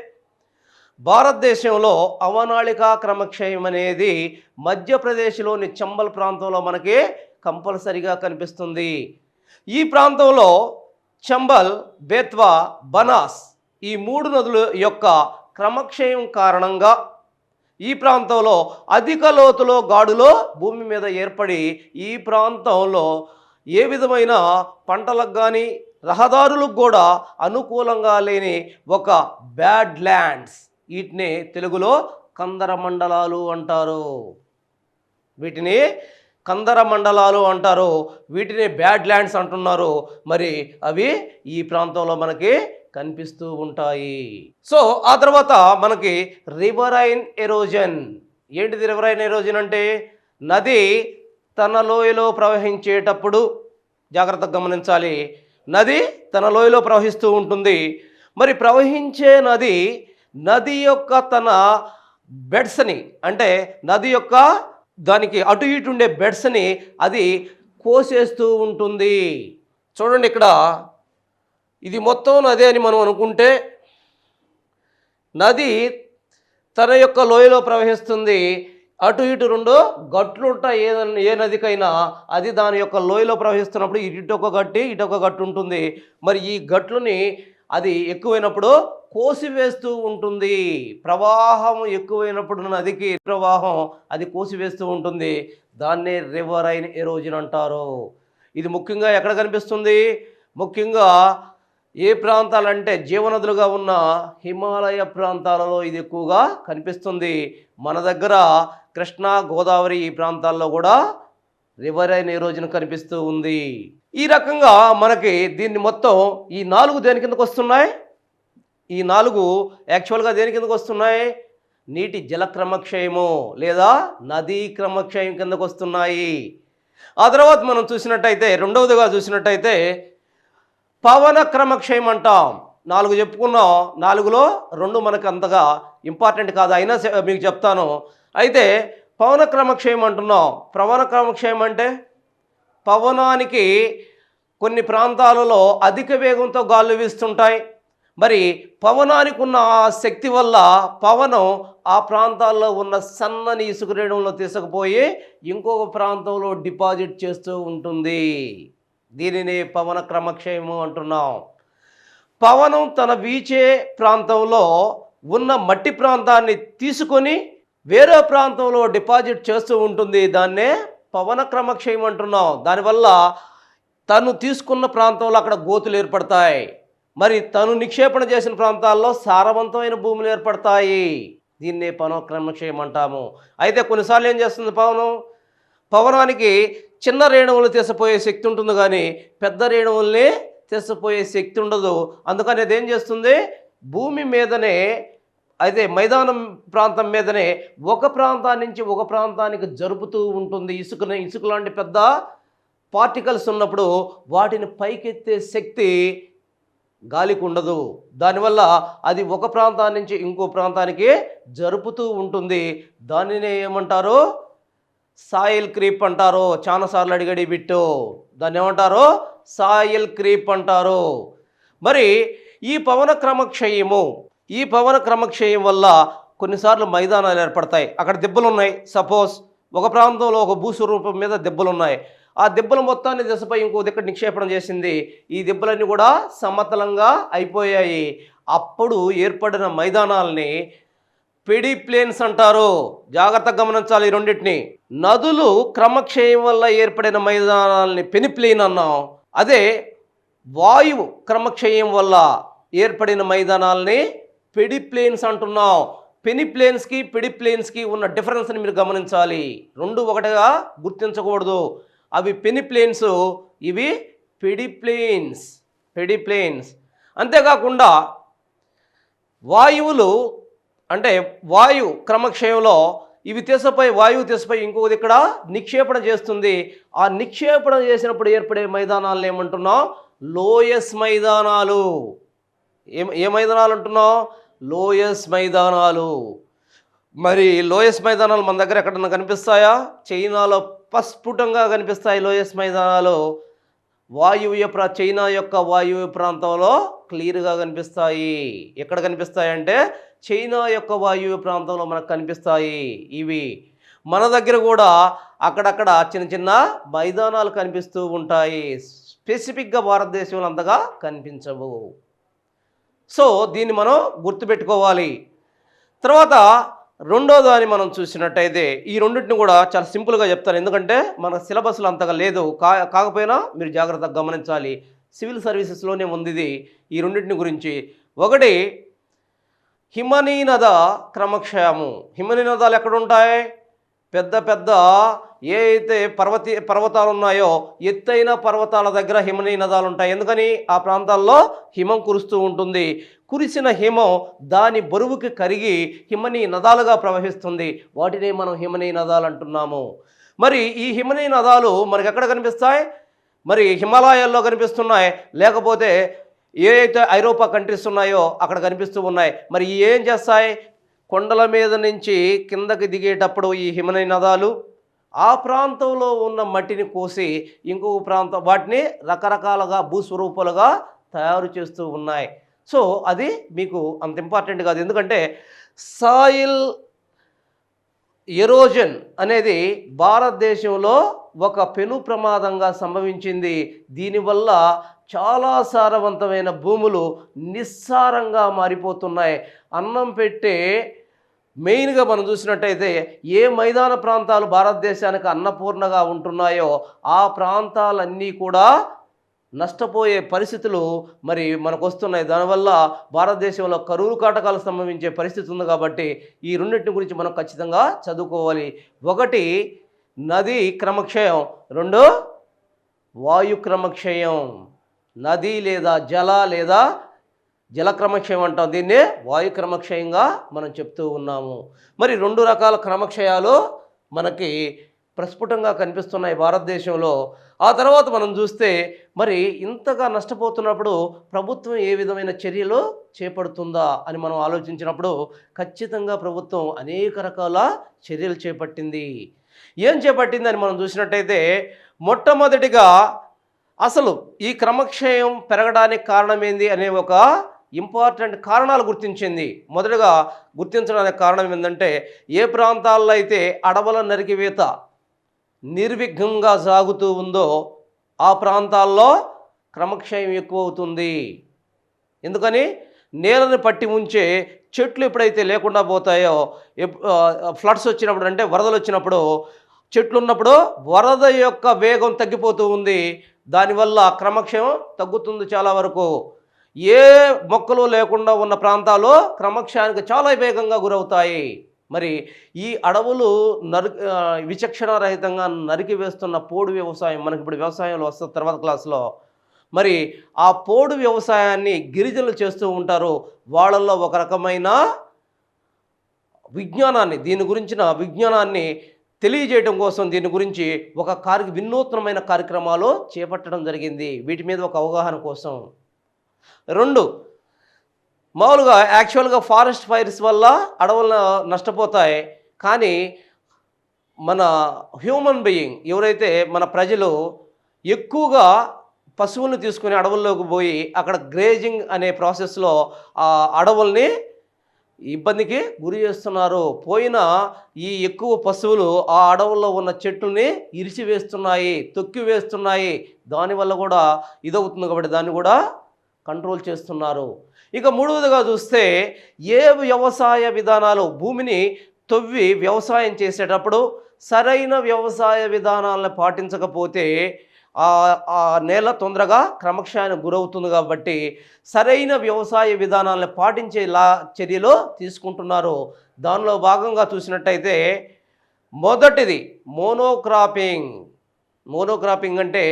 Speaker 1: భారతదేశంలో అవనాళిక క్రమక్షయం అనేది మధ్యప్రదేశ్లోని చంబల్ ప్రాంతంలో మనకి కంపల్సరిగా కనిపిస్తుంది. ఈ ప్రాంతంలో చంబల్, బేత్వా, బనాస్ ఈ 3 నదుల యొక్క క్రమక్షయం కారణంగా ఈ ప్రాంతంలో అధిక లోతులో గాడులో భూమి మీద ఏర్పడి ఈ ప్రాంతంలో ఏ విధమైన పంటలకు కానీ రహదారులకు కూడా అనుకూలంగా లేని ఒక బ్యాడ్ ల్యాండ్స్, వీటిని తెలుగులో కందర మండలాలు అంటారు. వీటిని కందర మండలాలు అంటారు. వీటిని బ్యాడ్ ల్యాండ్స్ అంటున్నారు. మరి అవి ఈ ప్రాంతంలో మనకి కనిపిస్తూ ఉంటాయి. సో ఆ తర్వాత మనకి రివరైన్ ఎరోజన్. ఏంటిది రివరైన్ ఎరోజన్ అంటే? నది తన లోయలో ప్రవహించేటప్పుడు జాగ్రత్తగా గమనించాలి. నది తన లోయలో ప్రవహిస్తూ ఉంటుంది. మరి ప్రవహించే నది యొక్క తన బెడ్స్ని, అంటే నది యొక్క దానికి అటు ఇటు ఉండే బెడ్స్ని అది కోసేస్తూ ఉంటుంది. చూడండి, ఇక్కడ ఇది మొత్తం నది అని మనం అనుకుంటే నది తన యొక్క లోయలో ప్రవహిస్తుంది. అటు ఇటు 2 గట్లు ఉంటాయి. ఏ నదికైనా అది దాని యొక్క లోయలో ప్రవహిస్తున్నప్పుడు ఇటు ఒక గట్టి, ఇటు ఒక గట్టు ఉంటుంది. మరి ఈ గట్లుని అది ఎక్కువైనప్పుడు కోసివేస్తూ ఉంటుంది. ప్రవాహం ఎక్కువైనప్పుడు నదికి ప్రవాహం అది కోసివేస్తూ ఉంటుంది. దాన్నే రివరైన్ ఎరోజన్ అంటారు. ఇది ముఖ్యంగా ఎక్కడ కనిపిస్తుంది? ముఖ్యంగా ఏ ప్రాంతాలంటే జీవనదులుగా ఉన్న హిమాలయ ప్రాంతాలలో ఇది ఎక్కువగా కనిపిస్తుంది. మన దగ్గర కృష్ణా, గోదావరి ఈ ప్రాంతాల్లో కూడా రివరైన్ ఎరోజన్ కనిపిస్తూ ఉంది. ఈ రకంగా మనకి దీన్ని మొత్తం ఈ 4 దేని కిందకు వస్తున్నాయి? ఈ 4 యాక్చువల్గా దేని కిందకు వస్తున్నాయి? నీటి జల క్రమక్షయము లేదా నదీ క్రమక్షయం కిందకు వస్తున్నాయి. ఆ తర్వాత మనం చూసినట్టయితే రెండవదిగా చూసినట్టయితే పవన క్రమక్షయం అంటాం. 4 చెప్పుకున్నాం. 4లో 2 మనకు అంతగా ఇంపార్టెంట్ కాదు, అయినా మీకు చెప్తాను. అయితే పవన క్రమక్షయం అంటున్నాం. పవన క్రమక్షయం అంటే పవనానికి కొన్ని ప్రాంతాలలో అధిక వేగంతో గాలులు వీస్తుంటాయి, మరి పవనానికి ఉన్న ఆ శక్తి వల్ల పవనం ఆ ప్రాంతాల్లో ఉన్న సన్నని ఇసుక రేణువులను తీసుకుపోయి ఇంకొక ప్రాంతంలో డిపాజిట్ చేస్తూ ఉంటుంది. దీనిని పవన క్రమక్షయము అంటున్నాం. పవనం తన వీచే ప్రాంతంలో ఉన్న మట్టి ప్రాంతాన్ని తీసుకొని వేరే ప్రాంతంలో డిపాజిట్ చేస్తూ ఉంటుంది. దాన్నే పవన క్రమక్షయం అంటున్నాం. దానివల్ల తను తీసుకున్న ప్రాంతంలో అక్కడ గోతులు ఏర్పడతాయి. మరి తను నిక్షేపణ చేసిన ప్రాంతాల్లో సారవంతమైన భూములు ఏర్పడతాయి. దీన్నే పవన క్రమక్షయం అంటాము. అయితే కొన్నిసార్లు ఏం చేస్తుంది పవనానికి చిన్న రేణువులు తీసిపోయే శక్తి ఉంటుంది, కానీ పెద్ద రేణువుల్ని తీసిపోయే శక్తి ఉండదు. అందుకని అది ఏం చేస్తుంది, భూమి మీదనే అయితే మైదానం ప్రాంతం మీదనే ఒక ప్రాంతాన్ని నుంచి ఒక ప్రాంతానికి జరుపుతూ ఉంటుంది. ఇసుక లాంటి పెద్ద పార్టికల్స్ ఉన్నప్పుడు వాటిని పైకెత్తే శక్తి గాలికి ఉండదు. దానివల్ల అది ఒక ప్రాంతాన్ని నుంచి ఇంకో ప్రాంతానికి జరుపుతూ ఉంటుంది. దానినే ఏమంటారు, సాయిల్ క్రీప్ అంటారు. చాలాసార్లు అడిగడి బిట్టు దాన్ని ఏమంటారు, సాయిల్ క్రీప్ అంటారు. మరి ఈ పవన క్రమక్షయం వల్ల కొన్నిసార్లు మైదానాలు ఏర్పడతాయి. అక్కడ దెబ్బలు ఉన్నాయి. సపోజ్ ఒక ప్రాంతంలో ఒక భూస్వరూపం మీద దెబ్బలు ఉన్నాయి. ఆ దెబ్బల మొత్తాన్ని దిశపై ఇంకో దిక్కడ నిక్షేపణ చేసింది. ఈ దెబ్బలన్నీ కూడా సమతలంగా అయిపోయాయి. అప్పుడు ఏర్పడిన మైదానాల్ని పెడి ప్లేన్స్ అంటారు. జాగ్రత్తగా గమనించాలి ఈ రెండింటిని. నదులు క్రమక్షయం వల్ల ఏర్పడిన మైదానాల్ని పెనిప్లేన్ అన్నాం. అదే వాయువు క్రమక్షయం వల్ల ఏర్పడిన మైదానాల్ని పెడిప్లేన్స్ అంటున్నాం. పెనిప్లేన్స్కి పెడిప్లేన్స్కి ఉన్న డిఫరెన్స్ని మీరు గమనించాలి. రెండు ఒకటిగా గుర్తించకూడదు. అవి పెనిప్లేన్స్, ఇవి పెడిప్లేన్స్. అంతేకాకుండా వాయువులు అంటే వాయు క్రమక్షయంలో వాయువు తీసిపోయి ఇంకొకటి ఇక్కడ నిక్షేపణ చేస్తుంది. ఆ నిక్షేపణ చేసినప్పుడు ఏర్పడే మైదానాలను ఏమంటున్నాం, లోయస్ మైదానాలు. ఏ మైదానాలు అంటున్నాం, లోయస్ మైదానాలు. మరి లోయస్ మైదానాలు మన దగ్గర ఎక్కడన్నా కనిపిస్తాయా? చైనాలో ప్రస్ఫుటంగా కనిపిస్తాయి లోయస్ మైదానాలు. చైనా యొక్క వాయువ్య ప్రాంతంలో క్లియర్గా కనిపిస్తాయి. ఎక్కడ కనిపిస్తాయంటే చైనా యొక్క వాయువ్య ప్రాంతంలో మనకు కనిపిస్తాయి. ఇవి మన దగ్గర కూడా అక్కడక్కడ చిన్న చిన్న మైదానాలు కనిపిస్తూ ఉంటాయి. స్పెసిఫిక్గా భారతదేశంలో అంతగా కనిపించవు. సో దీన్ని మనం గుర్తుపెట్టుకోవాలి. తర్వాత రెండో దాన్ని మనం చూసినట్టయితే ఈ రెండింటిని కూడా చాలా సింపుల్గా చెప్తాను, ఎందుకంటే మన సిలబస్లో అంతగా లేదు. కాకపోయినా మీరు జాగ్రత్తగా గమనించాలి. సివిల్ సర్వీసెస్లోనే ఉంది ఇది. ఈ రెండింటిని గురించి ఒకటి హిమనీనద క్రమక్షయము. హిమనీనదాలు ఎక్కడ ఉంటాయి? పెద్ద పెద్ద ఏ అయితే పర్వతాలు ఉన్నాయో ఎత్తైన పర్వతాల దగ్గర హిమనీనదాలు ఉంటాయి. ఎందుకని? ఆ ప్రాంతాల్లో హిమం కురుస్తూ ఉంటుంది. కురిసిన హిమం దాని బరువుకి కరిగి హిమనీ నదాలుగా ప్రవహిస్తుంది. వాటినే మనం హిమనీ నదాలు అంటున్నాము. మరి ఈ హిమనీ నదాలు మనకి ఎక్కడ కనిపిస్తాయి? మరి హిమాలయాల్లో కనిపిస్తున్నాయి, లేకపోతే ఏ అయితే ఐరోపా కంట్రీస్ ఉన్నాయో అక్కడ కనిపిస్తూ ఉన్నాయి. మరి ఏం చేస్తాయి? కొండల మీద నుంచి కిందకి దిగేటప్పుడు ఈ హిమనీ నదాలు ఆ ప్రాంతంలో ఉన్న మట్టిని కోసి ఇంకొక ప్రాంతం వాటిని రకరకాలుగా భూస్వరూపాలుగా తయారు చేస్తూ ఉన్నాయి. సో అది మీకు అంత ఇంపార్టెంట్ కాదు, ఎందుకంటే సాయిల్ ఎరోజన్ అనేది భారతదేశంలో ఒక పెను ప్రమాదంగా సంభవించింది. దీనివల్ల చాలా సారవంతమైన భూములు నిస్సారంగా మారిపోతున్నాయి. అన్నం పెట్టే మెయిన్గా మనం చూసినట్టయితే ఏ మైదాన ప్రాంతాలు భారతదేశానికి అన్నపూర్ణగా ఉంటున్నాయో ఆ ప్రాంతాలన్నీ కూడా నష్టపోయే పరిస్థితులు మరి మనకు వస్తున్నాయి. దానివల్ల భారతదేశంలో కరువు కాటకాలు సంభవించే పరిస్థితి ఉంది. కాబట్టి ఈ రెండింటి గురించి మనం ఖచ్చితంగా చదువుకోవాలి. ఒకటి నది క్రమక్షయం, రెండు వాయు క్రమక్షయం. నది లేదా జల క్రమక్షయం అంటాం, దీన్నే వాయు క్రమక్షయంగా మనం చెప్తూ ఉన్నాము. మరి రెండు రకాల క్రమక్షయాలు మనకి ప్రస్ఫుటంగా కనిపిస్తున్నాయి భారతదేశంలో. ఆ తర్వాత మనం చూస్తే మరి ఇంతగా నష్టపోతున్నప్పుడు ప్రభుత్వం ఏ విధమైన చర్యలు చేపడుతుందా అని మనం ఆలోచించినప్పుడు ఖచ్చితంగా ప్రభుత్వం అనేక రకాల చర్యలు చేపట్టింది. ఏం చేపట్టిందని మనం చూసినట్టయితే మొట్టమొదటిగా అసలు ఈ క్రమక్షయం పెరగడానికి కారణమేంది అనే ఒక ఇంపార్టెంట్ కారణాలు గుర్తించింది. మొదటగా గుర్తించడానికి కారణం ఏంటంటే, ఏ ప్రాంతాల్లో అయితే అడవుల నరికివేత నిర్విఘ్నంగా సాగుతూ ఉందో ఆ ప్రాంతాల్లో క్రమక్షయం ఎక్కువ అవుతుంది. ఎందుకని నేలని పట్టి ఉంచే చెట్లు ఎప్పుడైతే లేకుండా పోతాయో, ఫ్లడ్స్ వచ్చినప్పుడు అంటే వరదలు వచ్చినప్పుడు చెట్లు ఉన్నప్పుడు వరద యొక్క వేగం తగ్గిపోతూ ఉంది. దానివల్ల క్రమక్షయం తగ్గుతుంది చాలా వరకు. ఏ మొక్కలు లేకుండా ఉన్న ప్రాంతాలు క్రమక్షయానికి చాలా వేగంగా గురవుతాయి. మరి ఈ అడవులు విచక్షణ రహితంగా నరికి వేస్తున్న పోడు వ్యవసాయం మనకి ఇప్పుడు వ్యవసాయంలో వస్తుంది తర్వాత క్లాస్లో. మరి ఆ పోడు వ్యవసాయాన్ని గిరిజనులు చేస్తూ ఉంటారు. వాళ్ళల్లో ఒక రకమైన విజ్ఞానాన్ని దీని గురించిన విజ్ఞానాన్ని తెలియజేయడం కోసం దీని గురించి ఒక వినూత్నమైన కార్యక్రమాలు చేపట్టడం జరిగింది. వీటి మీద ఒక అవగాహన కోసం. 2, మామూలుగా యాక్చువల్గా ఫారెస్ట్ ఫైర్స్ వల్ల అడవులు నష్టపోతాయి. కానీ మన హ్యూమన్ బీయింగ్ ఎవరైతే మన ప్రజలు ఎక్కువగా పశువులను తీసుకుని అడవుల్లోకి పోయి అక్కడ గ్రేజింగ్ అనే ప్రాసెస్లో ఆ అడవుల్ని ఇబ్బందికి గురి చేస్తున్నారు. పోయిన ఈ ఎక్కువ పశువులు ఆ అడవుల్లో ఉన్న చెట్లని ఇరిచివేస్తున్నాయి, తొక్కివేస్తున్నాయి. దానివల్ల కూడా ఇదవుతుంది కాబట్టి దాన్ని కూడా కంట్రోల్ చేస్తున్నారు. ఇక 3వదిగా చూస్తే ఏ వ్యవసాయ విధానాలు భూమిని తవ్వి వ్యవసాయం చేసేటప్పుడు సరైన వ్యవసాయ విధానాలను పాటించకపోతే ఆ నేల తొందరగా క్రమక్షయానికి గురవుతుంది. కాబట్టి సరైన వ్యవసాయ విధానాలను పాటించేలా చర్యలు తీసుకుంటున్నారు. దానిలో భాగంగా చూసినట్టయితే మొదటిది మోనోక్రాపింగ్. మోనోక్రాపింగ్ అంటే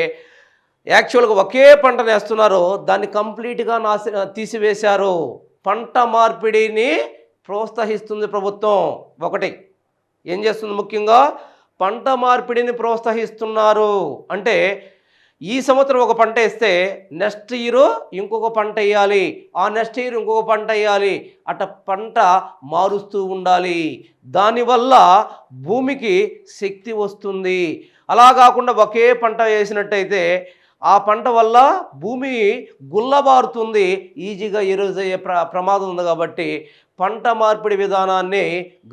Speaker 1: యాక్చువల్గా ఒకే పంటను వేస్తున్నారు, దాన్ని కంప్లీట్గా తీసివేశారు. పంట మార్పిడిని ప్రోత్సహిస్తుంది ప్రభుత్వం. ఒకటి ఏం చేస్తుంది, ముఖ్యంగా పంట మార్పిడిని ప్రోత్సహిస్తున్నారు. అంటే ఈ సంవత్సరం ఒక పంట వేస్తే నెక్స్ట్ ఇయర్ ఇంకొక పంట వేయాలి, ఆ నెక్స్ట్ ఇయర్ ఇంకొక పంట వేయాలి, అట పంట మారుస్తూ ఉండాలి. దానివల్ల భూమికి శక్తి వస్తుంది. అలా కాకుండా ఒకే పంట వేసినట్టయితే ఆ పంట వల్ల భూమి గుల్లబారుతుంది, ఈజీగా ఎరోజ్ అయ్యే ప్రమాదం ఉంది. కాబట్టి పంట మార్పిడి విధానాన్ని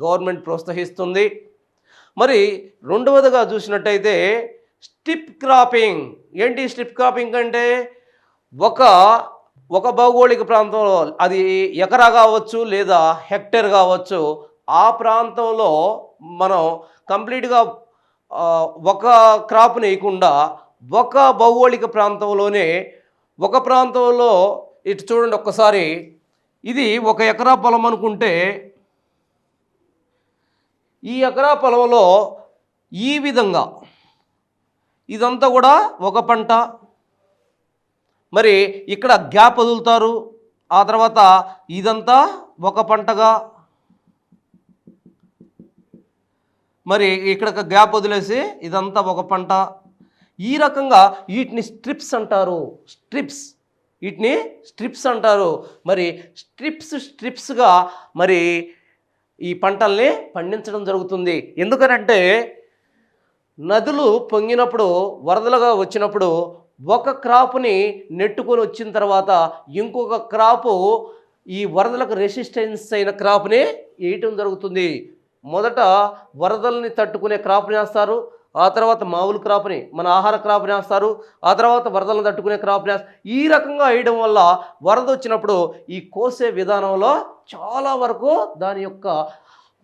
Speaker 1: గవర్నమెంట్ ప్రోత్సహిస్తుంది. మరి 2వదిగా చూసినట్టయితే స్ట్రిప్ క్రాపింగ్. ఏంటి స్ట్రిప్ క్రాపింగ్ అంటే ఒక భౌగోళిక ప్రాంతంలో అది ఎకరా కావచ్చు లేదా హెక్టర్ కావచ్చు, ఆ ప్రాంతంలో మనం కంప్లీట్గా ఒక క్రాప్ని వేయకుండా ఒక భౌగోళిక ప్రాంతంలోనే ఒక ప్రాంతంలో ఇటు చూడండి ఒక్కసారి, ఇది 1 ఎకరా పొలం అనుకుంటే ఈ ఎకరా పొలంలో ఈ విధంగా ఇదంతా కూడా ఒక పంట. మరి ఇక్కడ గ్యాప్ వదులుతారు, ఆ తర్వాత ఇదంతా ఒక పంటగా, మరి ఇక్కడ గ్యాప్ వదిలేసి ఇదంతా ఒక పంట. ఈ రకంగా వీటిని స్ట్రిప్స్ అంటారు. వీటిని స్ట్రిప్స్ అంటారు. మరి స్ట్రిప్స్గా మరి ఈ పంటల్ని పండించడం జరుగుతుంది. ఎందుకనంటే నదులు పొంగినప్పుడు వరదలుగా వచ్చినప్పుడు ఒక క్రాప్ని నెట్టుకొని వచ్చిన తర్వాత ఇంకొక క్రాపు ఈ వరదలకు రెసిస్టెన్స్ అయిన క్రాప్ని వేయటం జరుగుతుంది. మొదట వరదల్ని తట్టుకునే క్రాప్ని వేస్తారు, ఆ తర్వాత మామూలు క్రాప్ని మన ఆహార క్రాప్ని వేస్తారు, ఆ తర్వాత వరదలను తట్టుకునే క్రాప్ని వేస్తారు. ఈ రకంగా వేయడం వల్ల వరద వచ్చినప్పుడు ఈ కోసే విధానంలో చాలా వరకు దాని యొక్క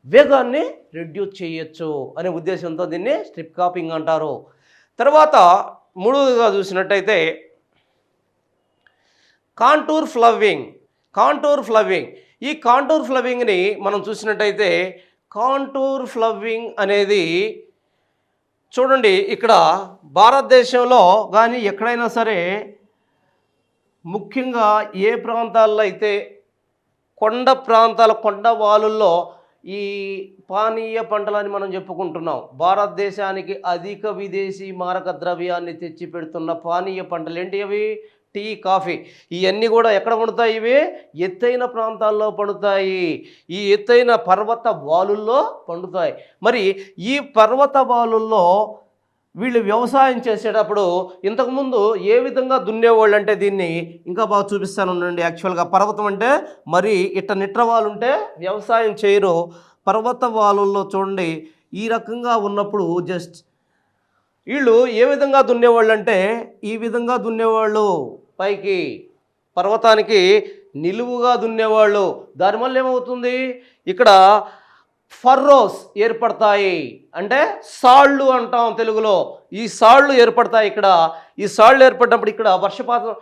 Speaker 1: వేగాన్ని రెడ్యూస్ చేయొచ్చు అనే ఉద్దేశంతో దీన్ని స్ట్రిప్ క్రాపింగ్ అంటారు. తర్వాత 3వదిగా చూసినట్టయితే కాంటూర్ ఫ్లవింగ్. ఈ కాంటూర్ ఫ్లవింగ్ని మనం చూసినట్టయితే కాంటూర్ ఫ్లవింగ్ అనేది చూడండి, ఇక్కడ భారతదేశంలో కానీ ఎక్కడైనా సరే ముఖ్యంగా ఏ ప్రాంతాల్లో అయితే కొండ వాలుల్లో ఈ పానీయ పంటలని మనం చెప్పుకుంటున్నాం. భారతదేశానికి అధిక విదేశీ మారక ద్రవ్యాన్ని తెచ్చి పెడుతున్న పానీయ పంటలు ఏంటి అవి? Tea, coffee. ఇవన్నీ కూడా ఎక్కడ పండుతాయి? ఇవి ఎత్తైన ప్రాంతాల్లో పండుతాయి, ఈ ఎత్తైన పర్వత వాలుల్లో పండుతాయి. మరి ఈ పర్వత వాలుల్లో వీళ్ళు వ్యవసాయం చేసేటప్పుడు ఇంతకుముందు ఏ విధంగా దున్నేవాళ్ళు అంటే దీన్ని ఇంకా బాగా చూపిస్తాను ఉండండి. యాక్చువల్గా పర్వతం అంటే మరి ఇట్ట నిట్రవాళ్ళు ఉంటే వ్యవసాయం చేయరు. పర్వత వాలుల్లో చూడండి ఈ రకంగా ఉన్నప్పుడు జస్ట్ వీళ్ళు ఏ విధంగా దున్నేవాళ్ళు అంటే ఈ విధంగా దున్నేవాళ్ళు, పైకి పర్వతానికి నిలువుగా దున్నేవాళ్ళు. దానివల్ల ఏమవుతుంది, ఇక్కడ ఫర్రోస్ ఏర్పడతాయి, అంటే సాళ్ళు అంటాం తెలుగులో. ఈ సాళ్ళు ఏర్పడతాయి ఇక్కడ. ఈ సాళ్ళు ఏర్పడినప్పుడు ఇక్కడ వర్షపాతం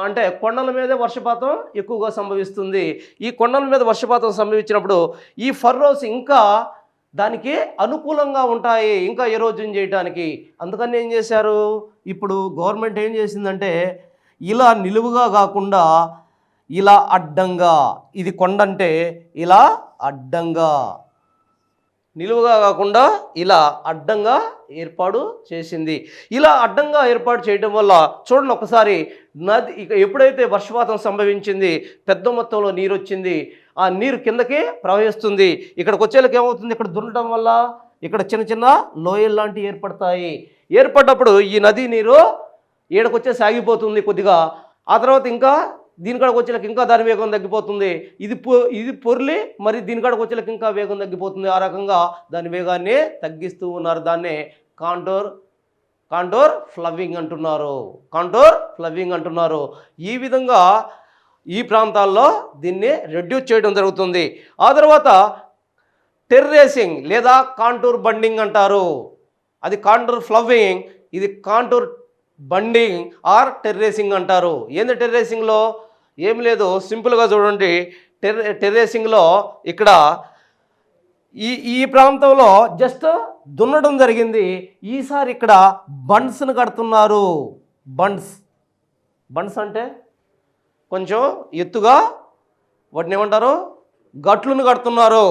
Speaker 1: అంటే కొండల మీదే వర్షపాతం ఎక్కువగా సంభవిస్తుంది. ఈ కొండల మీద వర్షపాతం సంభవించినప్పుడు ఈ ఫర్రోస్ ఇంకా దానికి అనుకూలంగా ఉంటాయి, ఇంకా ఎరోజన్ చేయడానికి. అందుకని ఏం చేశారు, ఇప్పుడు గవర్నమెంట్ ఏం చేసిందంటే ఇలా నిలువుగా కాకుండా ఇలా అడ్డంగా, ఇది కొండంటే ఇలా అడ్డంగా, నిలువుగా కాకుండా ఇలా అడ్డంగా ఏర్పాటు చేసింది. ఇలా అడ్డంగా ఏర్పాటు చేయడం వల్ల చూడండి ఒకసారి, నది ఇక ఎప్పుడైతే వర్షపాతం సంభవించింది, పెద్ద మొత్తంలో నీరు వచ్చింది, ఆ నీరు కిందకి ప్రవహిస్తుంది. ఇక్కడికి వచ్చేళ్ళకి ఏమవుతుంది, ఇక్కడ దున్నడం వల్ల ఇక్కడ చిన్న చిన్న లోయలు లాంటివి ఏర్పడతాయి. ఏర్పడ్డప్పుడు ఈ నది నీరు ఏడకొచ్చే సాగిపోతుంది కొద్దిగా. ఆ తర్వాత ఇంకా దీనికాడకు వచ్చేలకు ఇంకా దాని వేగం తగ్గిపోతుంది. ఇది పొర్లి మరి దీనికాడకు వచ్చేలకు ఇంకా వేగం తగ్గిపోతుంది. ఆ రకంగా దాని వేగాన్ని తగ్గిస్తూ ఉన్నారు. దాన్నే కాంటోర్ ఫ్లవింగ్ అంటున్నారు. కాంటోర్ ఫ్లవింగ్ అంటున్నారు. ఈ విధంగా ఈ ప్రాంతాల్లో దీన్ని రెడ్యూస్ చేయడం జరుగుతుంది. ఆ తర్వాత టెర్రేసింగ్ లేదా కాంటూర్ బండింగ్ అంటారు. అది కాంటూర్ ఫ్లవింగ్, ఇది కాంటూర్ బండింగ్ ఆర్ టెర్రేసింగ్ అంటారు. ఏంది టెర్రేసింగ్లో ఏం లేదు, సింపుల్గా చూడండి. టెర్రేసింగ్లో ఇక్కడ ఈ ప్రాంతంలో జస్ట్ దున్నడం జరిగింది. ఈసారి ఇక్కడ బండ్స్ను కడుతున్నారు. బండ్స్ అంటే కొంచెం ఎత్తుగా వాటిని ఏమంటారు, గట్లను కడుతున్నారు.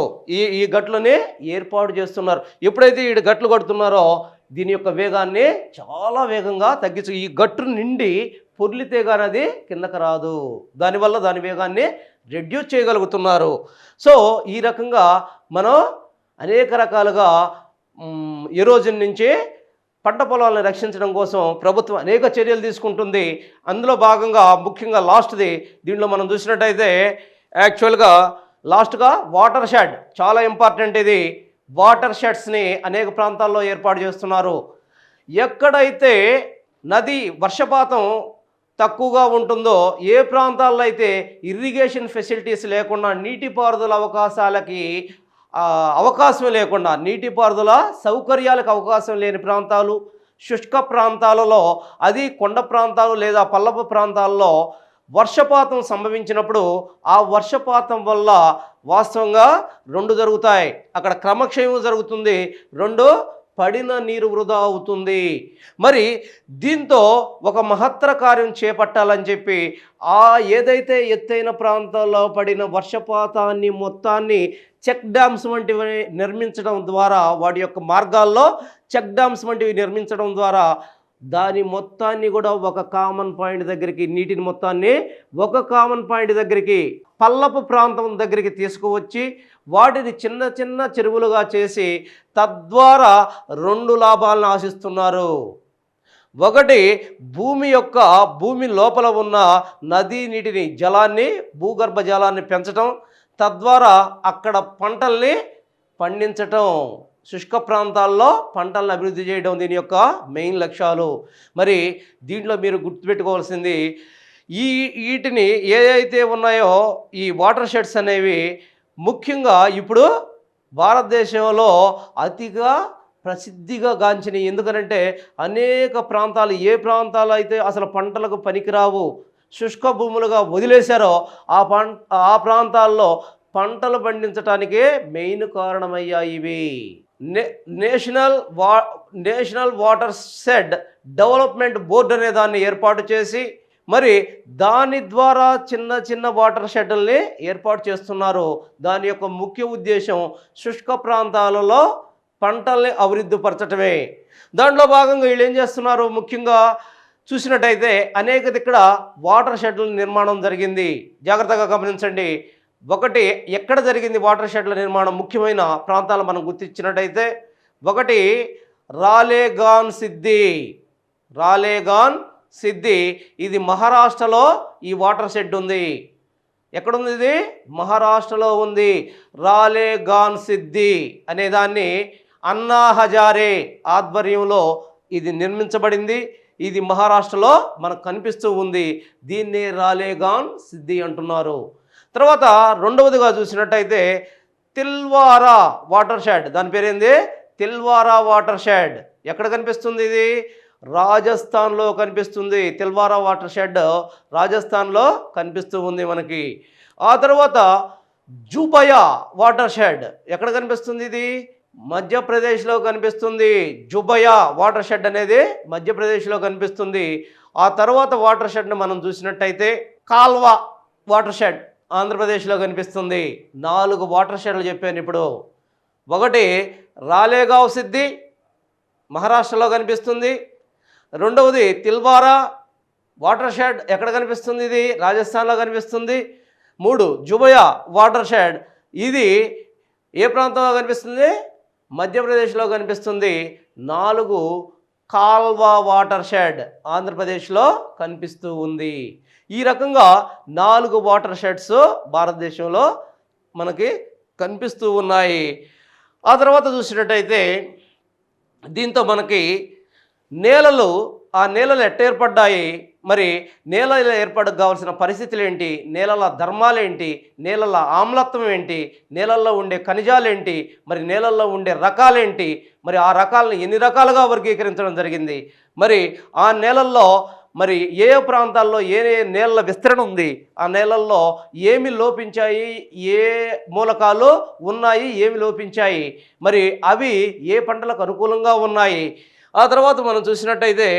Speaker 1: ఈ గట్లని ఏర్పాటు చేస్తున్నారు. ఎప్పుడైతే ఈ గట్లు కడుతున్నారో దీని యొక్క వేగాన్ని చాలా వేగంగా తగ్గించు. ఈ గట్టు నిండి పొర్లితే కానీ అది కిందకు రాదు. దానివల్ల దాని వేగాన్ని రెడ్యూస్ చేయగలుగుతున్నారు. సో ఈ రకంగా మనం అనేక రకాలుగా ఎరోజన్ నుంచి పంట పొలాలను రక్షించడం కోసం ప్రభుత్వం అనేక చర్యలు తీసుకుంటుంది. అందులో భాగంగా ముఖ్యంగా లాస్ట్ది దీంట్లో మనం చూసినట్టయితే యాక్చువల్గా లాస్ట్గా వాటర్ షెడ్ చాలా ఇంపార్టెంట్. ఇది వాటర్ షెడ్స్ని అనేక ప్రాంతాల్లో ఏర్పాటు చేస్తున్నారు. ఎక్కడైతే నది వర్షపాతం తక్కువగా ఉంటుందో, ఏ ప్రాంతాల్లో అయితే ఇరిగేషన్ ఫెసిలిటీస్ లేకుండా, నీటిపారుదల అవకాశం లేకుండా, నీటిపారుదల సౌకర్యాలకు అవకాశం లేని ప్రాంతాలు, శుష్క ప్రాంతాలలో, అది కొండ ప్రాంతాలు లేదా పల్లపు ప్రాంతాల్లో వర్షపాతం సంభవించినప్పుడు ఆ వర్షపాతం వల్ల వాస్తవంగా రెండు జరుగుతాయి. అక్కడ క్రమక్షయం జరుగుతుంది, రెండు పడిన నీరు వృధా అవుతుంది. మరి దీంతో ఒక మహత్తర కార్యం చేపట్టాలని చెప్పి ఏదైతే ఎత్తైన ప్రాంతాల్లో పడిన వర్షపాతాన్ని మొత్తాన్ని చెక్ డ్యామ్స్ వంటివి నిర్మించడం ద్వారా, వాటి యొక్క మార్గాల్లో చెక్ డ్యామ్స్ వంటివి నిర్మించడం ద్వారా దాని మొత్తాన్ని కూడా ఒక కామన్ పాయింట్ దగ్గరికి, నీటిని మొత్తాన్ని ఒక కామన్ పాయింట్ దగ్గరికి, పల్లపు ప్రాంతం దగ్గరికి తీసుకువచ్చి వాటిని చిన్న చిన్న చెరువులుగా చేసి తద్వారా రెండు లాభాలను ఆశిస్తున్నారు. ఒకటి, భూమి లోపల ఉన్న నదీ నీటిని, జలాన్ని, భూగర్భ జలాన్ని పెంచడం, తద్వారా అక్కడ పంటల్ని పండించటం, శుష్క ప్రాంతాల్లో పంటలను అభివృద్ధి చేయడం దీని యొక్క మెయిన్ లక్ష్యాలు. మరి దీంట్లో మీరు గుర్తుపెట్టుకోవాల్సింది, వీటిని ఏదైతే ఉన్నాయో ఈ వాటర్ షెడ్స్ అనేవి ముఖ్యంగా ఇప్పుడు భారతదేశంలో అతిగా ప్రసిద్ధిగా గాంచినవి. ఎందుకనంటే అనేక ప్రాంతాలు, ఏ ప్రాంతాలు అయితే అసలు పంటలకు పనికిరావు, శుష్క భూములుగా వదిలేశారో ఆ ప్రాంతాల్లో పంటలు పండించడానికే మెయిన్ కారణమయ్యాయి ఇవి. National water shed development board అనే దాన్ని ఏర్పాటు చేసి మరి దాని ద్వారా చిన్న చిన్న వాటర్ షెడ్లని ఏర్పాటు చేస్తున్నారు. దాని యొక్క ముఖ్య ఉద్దేశం శుష్క ప్రాంతాలలో పంటల్ని అభివృద్ధిపరచడమే. దాంట్లో భాగంగా వీళ్ళు ఏం చేస్తున్నారు, ముఖ్యంగా చూసినట్టయితే అనేక ఇక్కడ వాటర్ షెడ్ల నిర్మాణం జరిగింది. జాగ్రత్తగా గమనించండి. ఒకటి, ఎక్కడ జరిగింది వాటర్ షెడ్ల నిర్మాణం, ముఖ్యమైన ప్రాంతాలు మనం గుర్తించినట్టయితే, ఒకటి రాలేగాన్ సిద్ధి. రాలేగాన్ సిద్ధి ఇది మహారాష్ట్రలో ఈ వాటర్ షెడ్ ఉంది. ఎక్కడుంది ఇది? మహారాష్ట్రలో ఉంది. రాలేగాన్ సిద్ధి అనే దాన్ని అన్నా హజారే ఆధ్వర్యంలో ఇది నిర్మించబడింది. ఇది మహారాష్ట్రలో మనకు కనిపిస్తూ ఉంది. దీన్ని రాలేగాన్ సిద్ధి అంటున్నారు. తర్వాత రెండవదిగా చూసినట్టయితే తిల్వారా వాటర్ షెడ్. దాని పేరేంది? తిల్వారా వాటర్ షెడ్. ఎక్కడ కనిపిస్తుంది ఇది? రాజస్థాన్లో కనిపిస్తుంది. తిల్వారా వాటర్ షెడ్ రాజస్థాన్లో కనిపిస్తూ ఉంది మనకి. ఆ తర్వాత జుబయా వాటర్ షెడ్ ఎక్కడ కనిపిస్తుంది? ఇది మధ్యప్రదేశ్లో కనిపిస్తుంది. జుబయా వాటర్ షెడ్ అనేది మధ్యప్రదేశ్లో కనిపిస్తుంది. ఆ తర్వాత వాటర్ షెడ్ని మనం చూసినట్టయితే కాల్వా వాటర్ షెడ్ ఆంధ్రప్రదేశ్లో కనిపిస్తుంది. 4 వాటర్ షెడ్లు చెప్పాను ఇప్పుడు. ఒకటి రాలేగావ్ సిద్ధి మహారాష్ట్రలో కనిపిస్తుంది. రెండవది తిల్వారా వాటర్ షెడ్ ఎక్కడ కనిపిస్తుంది? ఇది రాజస్థాన్లో కనిపిస్తుంది. 3 జుబయా వాటర్ షెడ్ ఇది ఏ ప్రాంతంలో కనిపిస్తుంది? మధ్యప్రదేశ్లో కనిపిస్తుంది. 4 కాల్వా వాటర్ షెడ్ ఆంధ్రప్రదేశ్లో కనిపిస్తూ ఉంది. ఈ రకంగా 4 వాటర్ షెడ్స్ భారతదేశంలో మనకి కనిపిస్తూ ఉన్నాయి. ఆ తర్వాత చూసినట్టయితే దీంతో మనకి నేలలు, ఆ నేలలు ఎట్ట ఏర్పడ్డాయి, మరి నేలలో ఏర్పడకు కావాల్సిన పరిస్థితులు ఏంటి, నేలల ధర్మాలేంటి, నేలల ఆమ్లత్వం ఏంటి, నేలల్లో ఉండే ఖనిజాలేంటి, మరి నేలల్లో ఉండే రకాలేంటి, మరి ఆ రకాలను ఎన్ని రకాలుగా వర్గీకరించడం జరిగింది, మరి ఆ నేలల్లో మరి ఏ ప్రాంతాల్లో ఏ నేలల విస్తరణ ఉంది, ఆ నేలల్లో ఏమి లోపించాయి, ఏ మూలకాలు ఉన్నాయి, ఏమి లోపించాయి, మరి అవి ఏ పంటలకు అనుకూలంగా ఉన్నాయి. ఆ తర్వాత మనం చూసినట్టయితే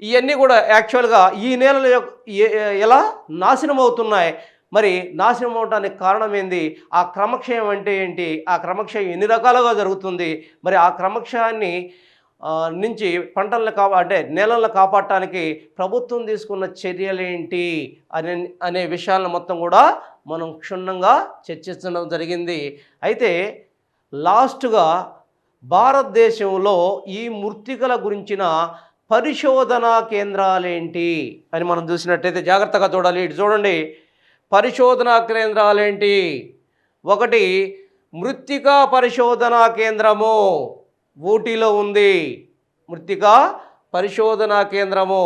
Speaker 1: ఇవన్నీ కూడా యాక్చువల్గా ఈ నేలలు ఎలా నాశనం అవుతున్నాయి, మరి నాశనం అవడానికి కారణం ఏంది, ఆ క్రమక్షయం అంటే ఏంటి, ఆ క్రమక్షయం ఎన్ని రకాలుగా జరుగుతుంది, మరి ఆ క్రమక్షయాన్ని నుంచి పంటలను అంటే నేలలను కాపాడటానికి ప్రభుత్వం తీసుకున్న చర్యలేంటి అనే విషయాలను మొత్తం కూడా మనం క్షుణ్ణంగా చర్చించడం జరిగింది. అయితే లాస్ట్గా భారతదేశంలో ఈ మృత్తికల గురించిన పరిశోధనా కేంద్రాలేంటి అని మనం చూసినట్టయితే జాగ్రత్తగా చూడాలి. ఇటు చూడండి, పరిశోధనా కేంద్రాలేంటి. 1 మృత్తికా పరిశోధనా కేంద్రము ఊటీలో ఉంది. మృత్తికా పరిశోధనా కేంద్రము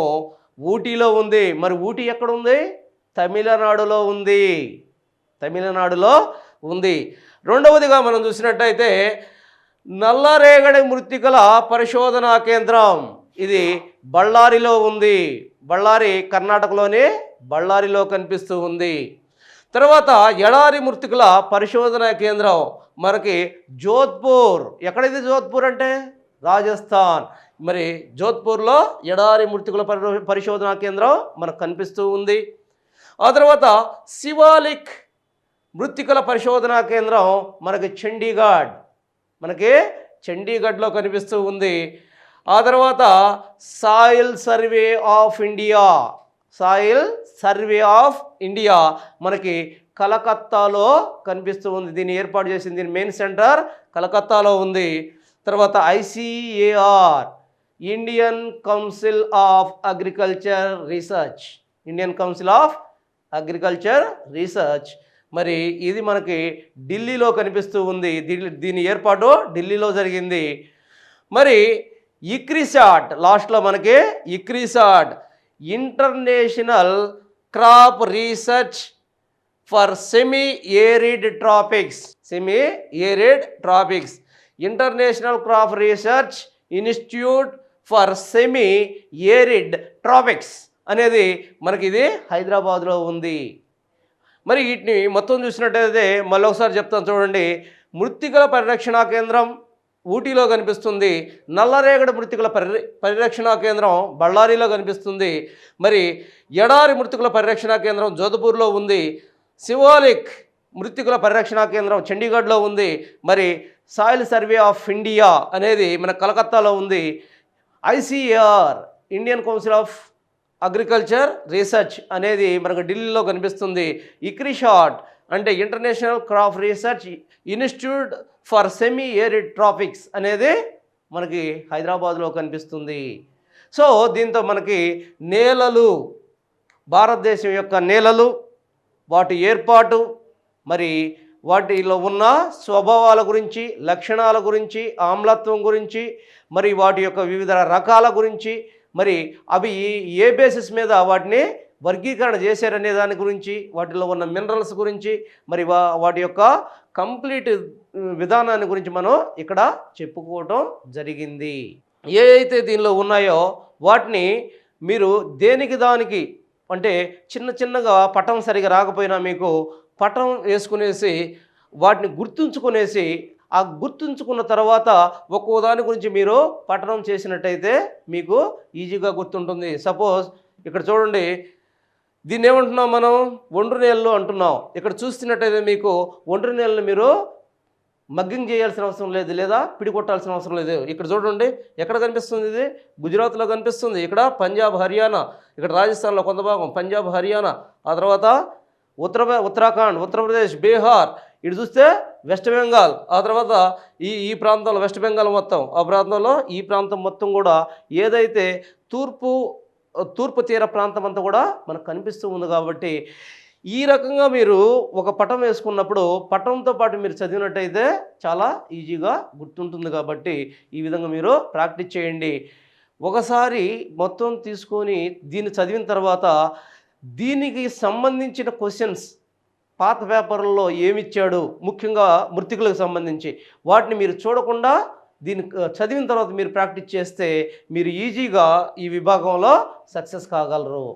Speaker 1: ఊటీలో ఉంది. మరి ఊటీ ఎక్కడ ఉంది? తమిళనాడులో ఉంది. తమిళనాడులో ఉంది. రెండవదిగా మనం చూసినట్టయితే నల్లరేగడి మృత్తికల పరిశోధనా కేంద్రం ఇది బళ్ళారిలో ఉంది. బళ్ళారి కర్ణాటకలోనే బళ్ళారిలో కనిపిస్తూ ఉంది. తర్వాత ఎడారి మృత్తికల పరిశోధనా కేంద్రం మనకి జోధ్పూర్. ఎక్కడైతే జోధ్పూర్ అంటే రాజస్థాన్. మరి జోధ్పూర్లో ఎడారి మృత్తికల పరిశోధనా కేంద్రం మనకు కనిపిస్తూ ఉంది. ఆ తర్వాత శివాలిక్ మృత్తికల పరిశోధనా కేంద్రం మనకి చండీగఢ్లో కనిపిస్తూ ఉంది. ఆ తర్వాత సాయిల్ సర్వే ఆఫ్ ఇండియా మనకి కలకత్తాలో కనిపిస్తూ ఉంది. దీన్ని ఏర్పాటు చేసింది, దీని మెయిన్ సెంటర్ కలకత్తాలో ఉంది. తర్వాత ICAR Indian council of agriculture research మరి ఇది మనకి ఢిల్లీలో కనిపిస్తూ ఉంది. దీని ఏర్పాటు ఢిల్లీలో జరిగింది. మరి ఇక్రిసాట్ లాస్ట్లో మనకి ICRISAT international crop research for semi arid tropics international crop research institute for semi arid tropics అనేది మనకి ఇది హైదరాబాద్లో ఉంది. మరి వీటిని మొత్తం చూసినట్టయితే మళ్ళీ ఒకసారి చెప్తాను చూడండి. మృత్తికల పరిరక్షణా కేంద్రం ఊటీలో కనిపిస్తుంది. నల్లరేగడి మృత్తికల పరిరక్షణా కేంద్రం బళ్ళారిలో కనిపిస్తుంది. మరి ఎడారి మృత్తికల పరిరక్షణా కేంద్రం జోధ్పూర్లో ఉంది. శివాలిక్ మృత్తికల పరిరక్షణా కేంద్రం చండీగఢ్లో ఉంది. మరి సాయిల్ సర్వే ఆఫ్ ఇండియా అనేది మన కలకత్తాలో ఉంది. ICAR Indian council of agriculture research అనేది మనకు ఢిల్లీలో కనిపిస్తుంది. ఇక్రిసాట్ అంటే international crop research institute for semi arid traffics అనేది మనకి హైదరాబాద్లో కనిపిస్తుంది. సో దీంతో మనకి నేలలు, భారతదేశం యొక్క నేలలు, వాటి ఏర్పాటు, మరి వాటిలో ఉన్న స్వభావాల గురించి, లక్షణాల గురించి, ఆమ్లత్వం గురించి, మరి వాటి యొక్క వివిధ రకాల గురించి, మరి అవి ఏ బేసిస్ మీద వాటిని వర్గీకరణ చేశారనే దాని గురించి, వాటిలో ఉన్న మినరల్స్ గురించి, మరి వాటి యొక్క కంప్లీట్ విధానాన్ని గురించి మనం ఇక్కడ చెప్పుకోవటం జరిగింది. ఏ అయితే దీనిలో ఉన్నాయో వాటిని మీరు దేనికి దానికి అంటే చిన్న చిన్నగా పటం సరిగా రాకపోయినా మీకు పటం వేసుకునేసి వాటిని గుర్తుంచుకునేసి, ఆ గుర్తుంచుకున్న తర్వాత ఒక్కో దాని గురించి మీరు పఠనం చేసినట్టయితే మీకు ఈజీగా గుర్తుంటుంది. సపోజ్ ఇక్కడ చూడండి, దీన్ని ఏమంటున్నాం మనం, ఒండ్రు నేలలు అంటున్నాం. ఇక్కడ చూస్తున్నట్టయితే మీకు ఒండ్రు నేలను మీరు మగ్గింగ్ చేయాల్సిన అవసరం లేదు, లేదా పిడి కొట్టాల్సిన అవసరం లేదు. ఇక్కడ చూడండి ఎక్కడ కనిపిస్తుంది, ఇది గుజరాత్లో కనిపిస్తుంది, ఇక్కడ పంజాబ్ హర్యానా, ఇక్కడ రాజస్థాన్లో కొంత భాగం పంజాబ్ హర్యానా, ఆ తర్వాత ఉత్తరాఖండ్, ఉత్తరప్రదేశ్, బీహార్, ఇటు చూస్తే వెస్ట్ బెంగాల్, ఆ తర్వాత ఈ ప్రాంతంలో వెస్ట్ బెంగాల్ మొత్తం, ఆ ప్రాంతంలో ఈ ప్రాంతం మొత్తం కూడా ఏదైతే తూర్పు తీర ప్రాంతం అంతా కూడా మనకు కనిపిస్తూ ఉంది. కాబట్టి ఈ రకంగా మీరు ఒక పటం వేసుకున్నప్పుడు పటంతో పాటు మీరు చదివినట్టయితే చాలా ఈజీగా గుర్తుంటుంది. కాబట్టి ఈ విధంగా మీరు ప్రాక్టీస్ చేయండి. ఒకసారి మొత్తం తీసుకొని దీన్ని చదివిన తర్వాత దీనికి సంబంధించిన క్వశ్చన్స్ పాత పేపర్లలో ఏమిచ్చాడు, ముఖ్యంగా మృతికులకు సంబంధించి వాటిని మీరు చూడకుండా దీన్ని చదివిన తర్వాత మీరు ప్రాక్టీస్ చేస్తే మీరు ఈజీగా ఈ విభాగంలో సక్సెస్ కాగలరు.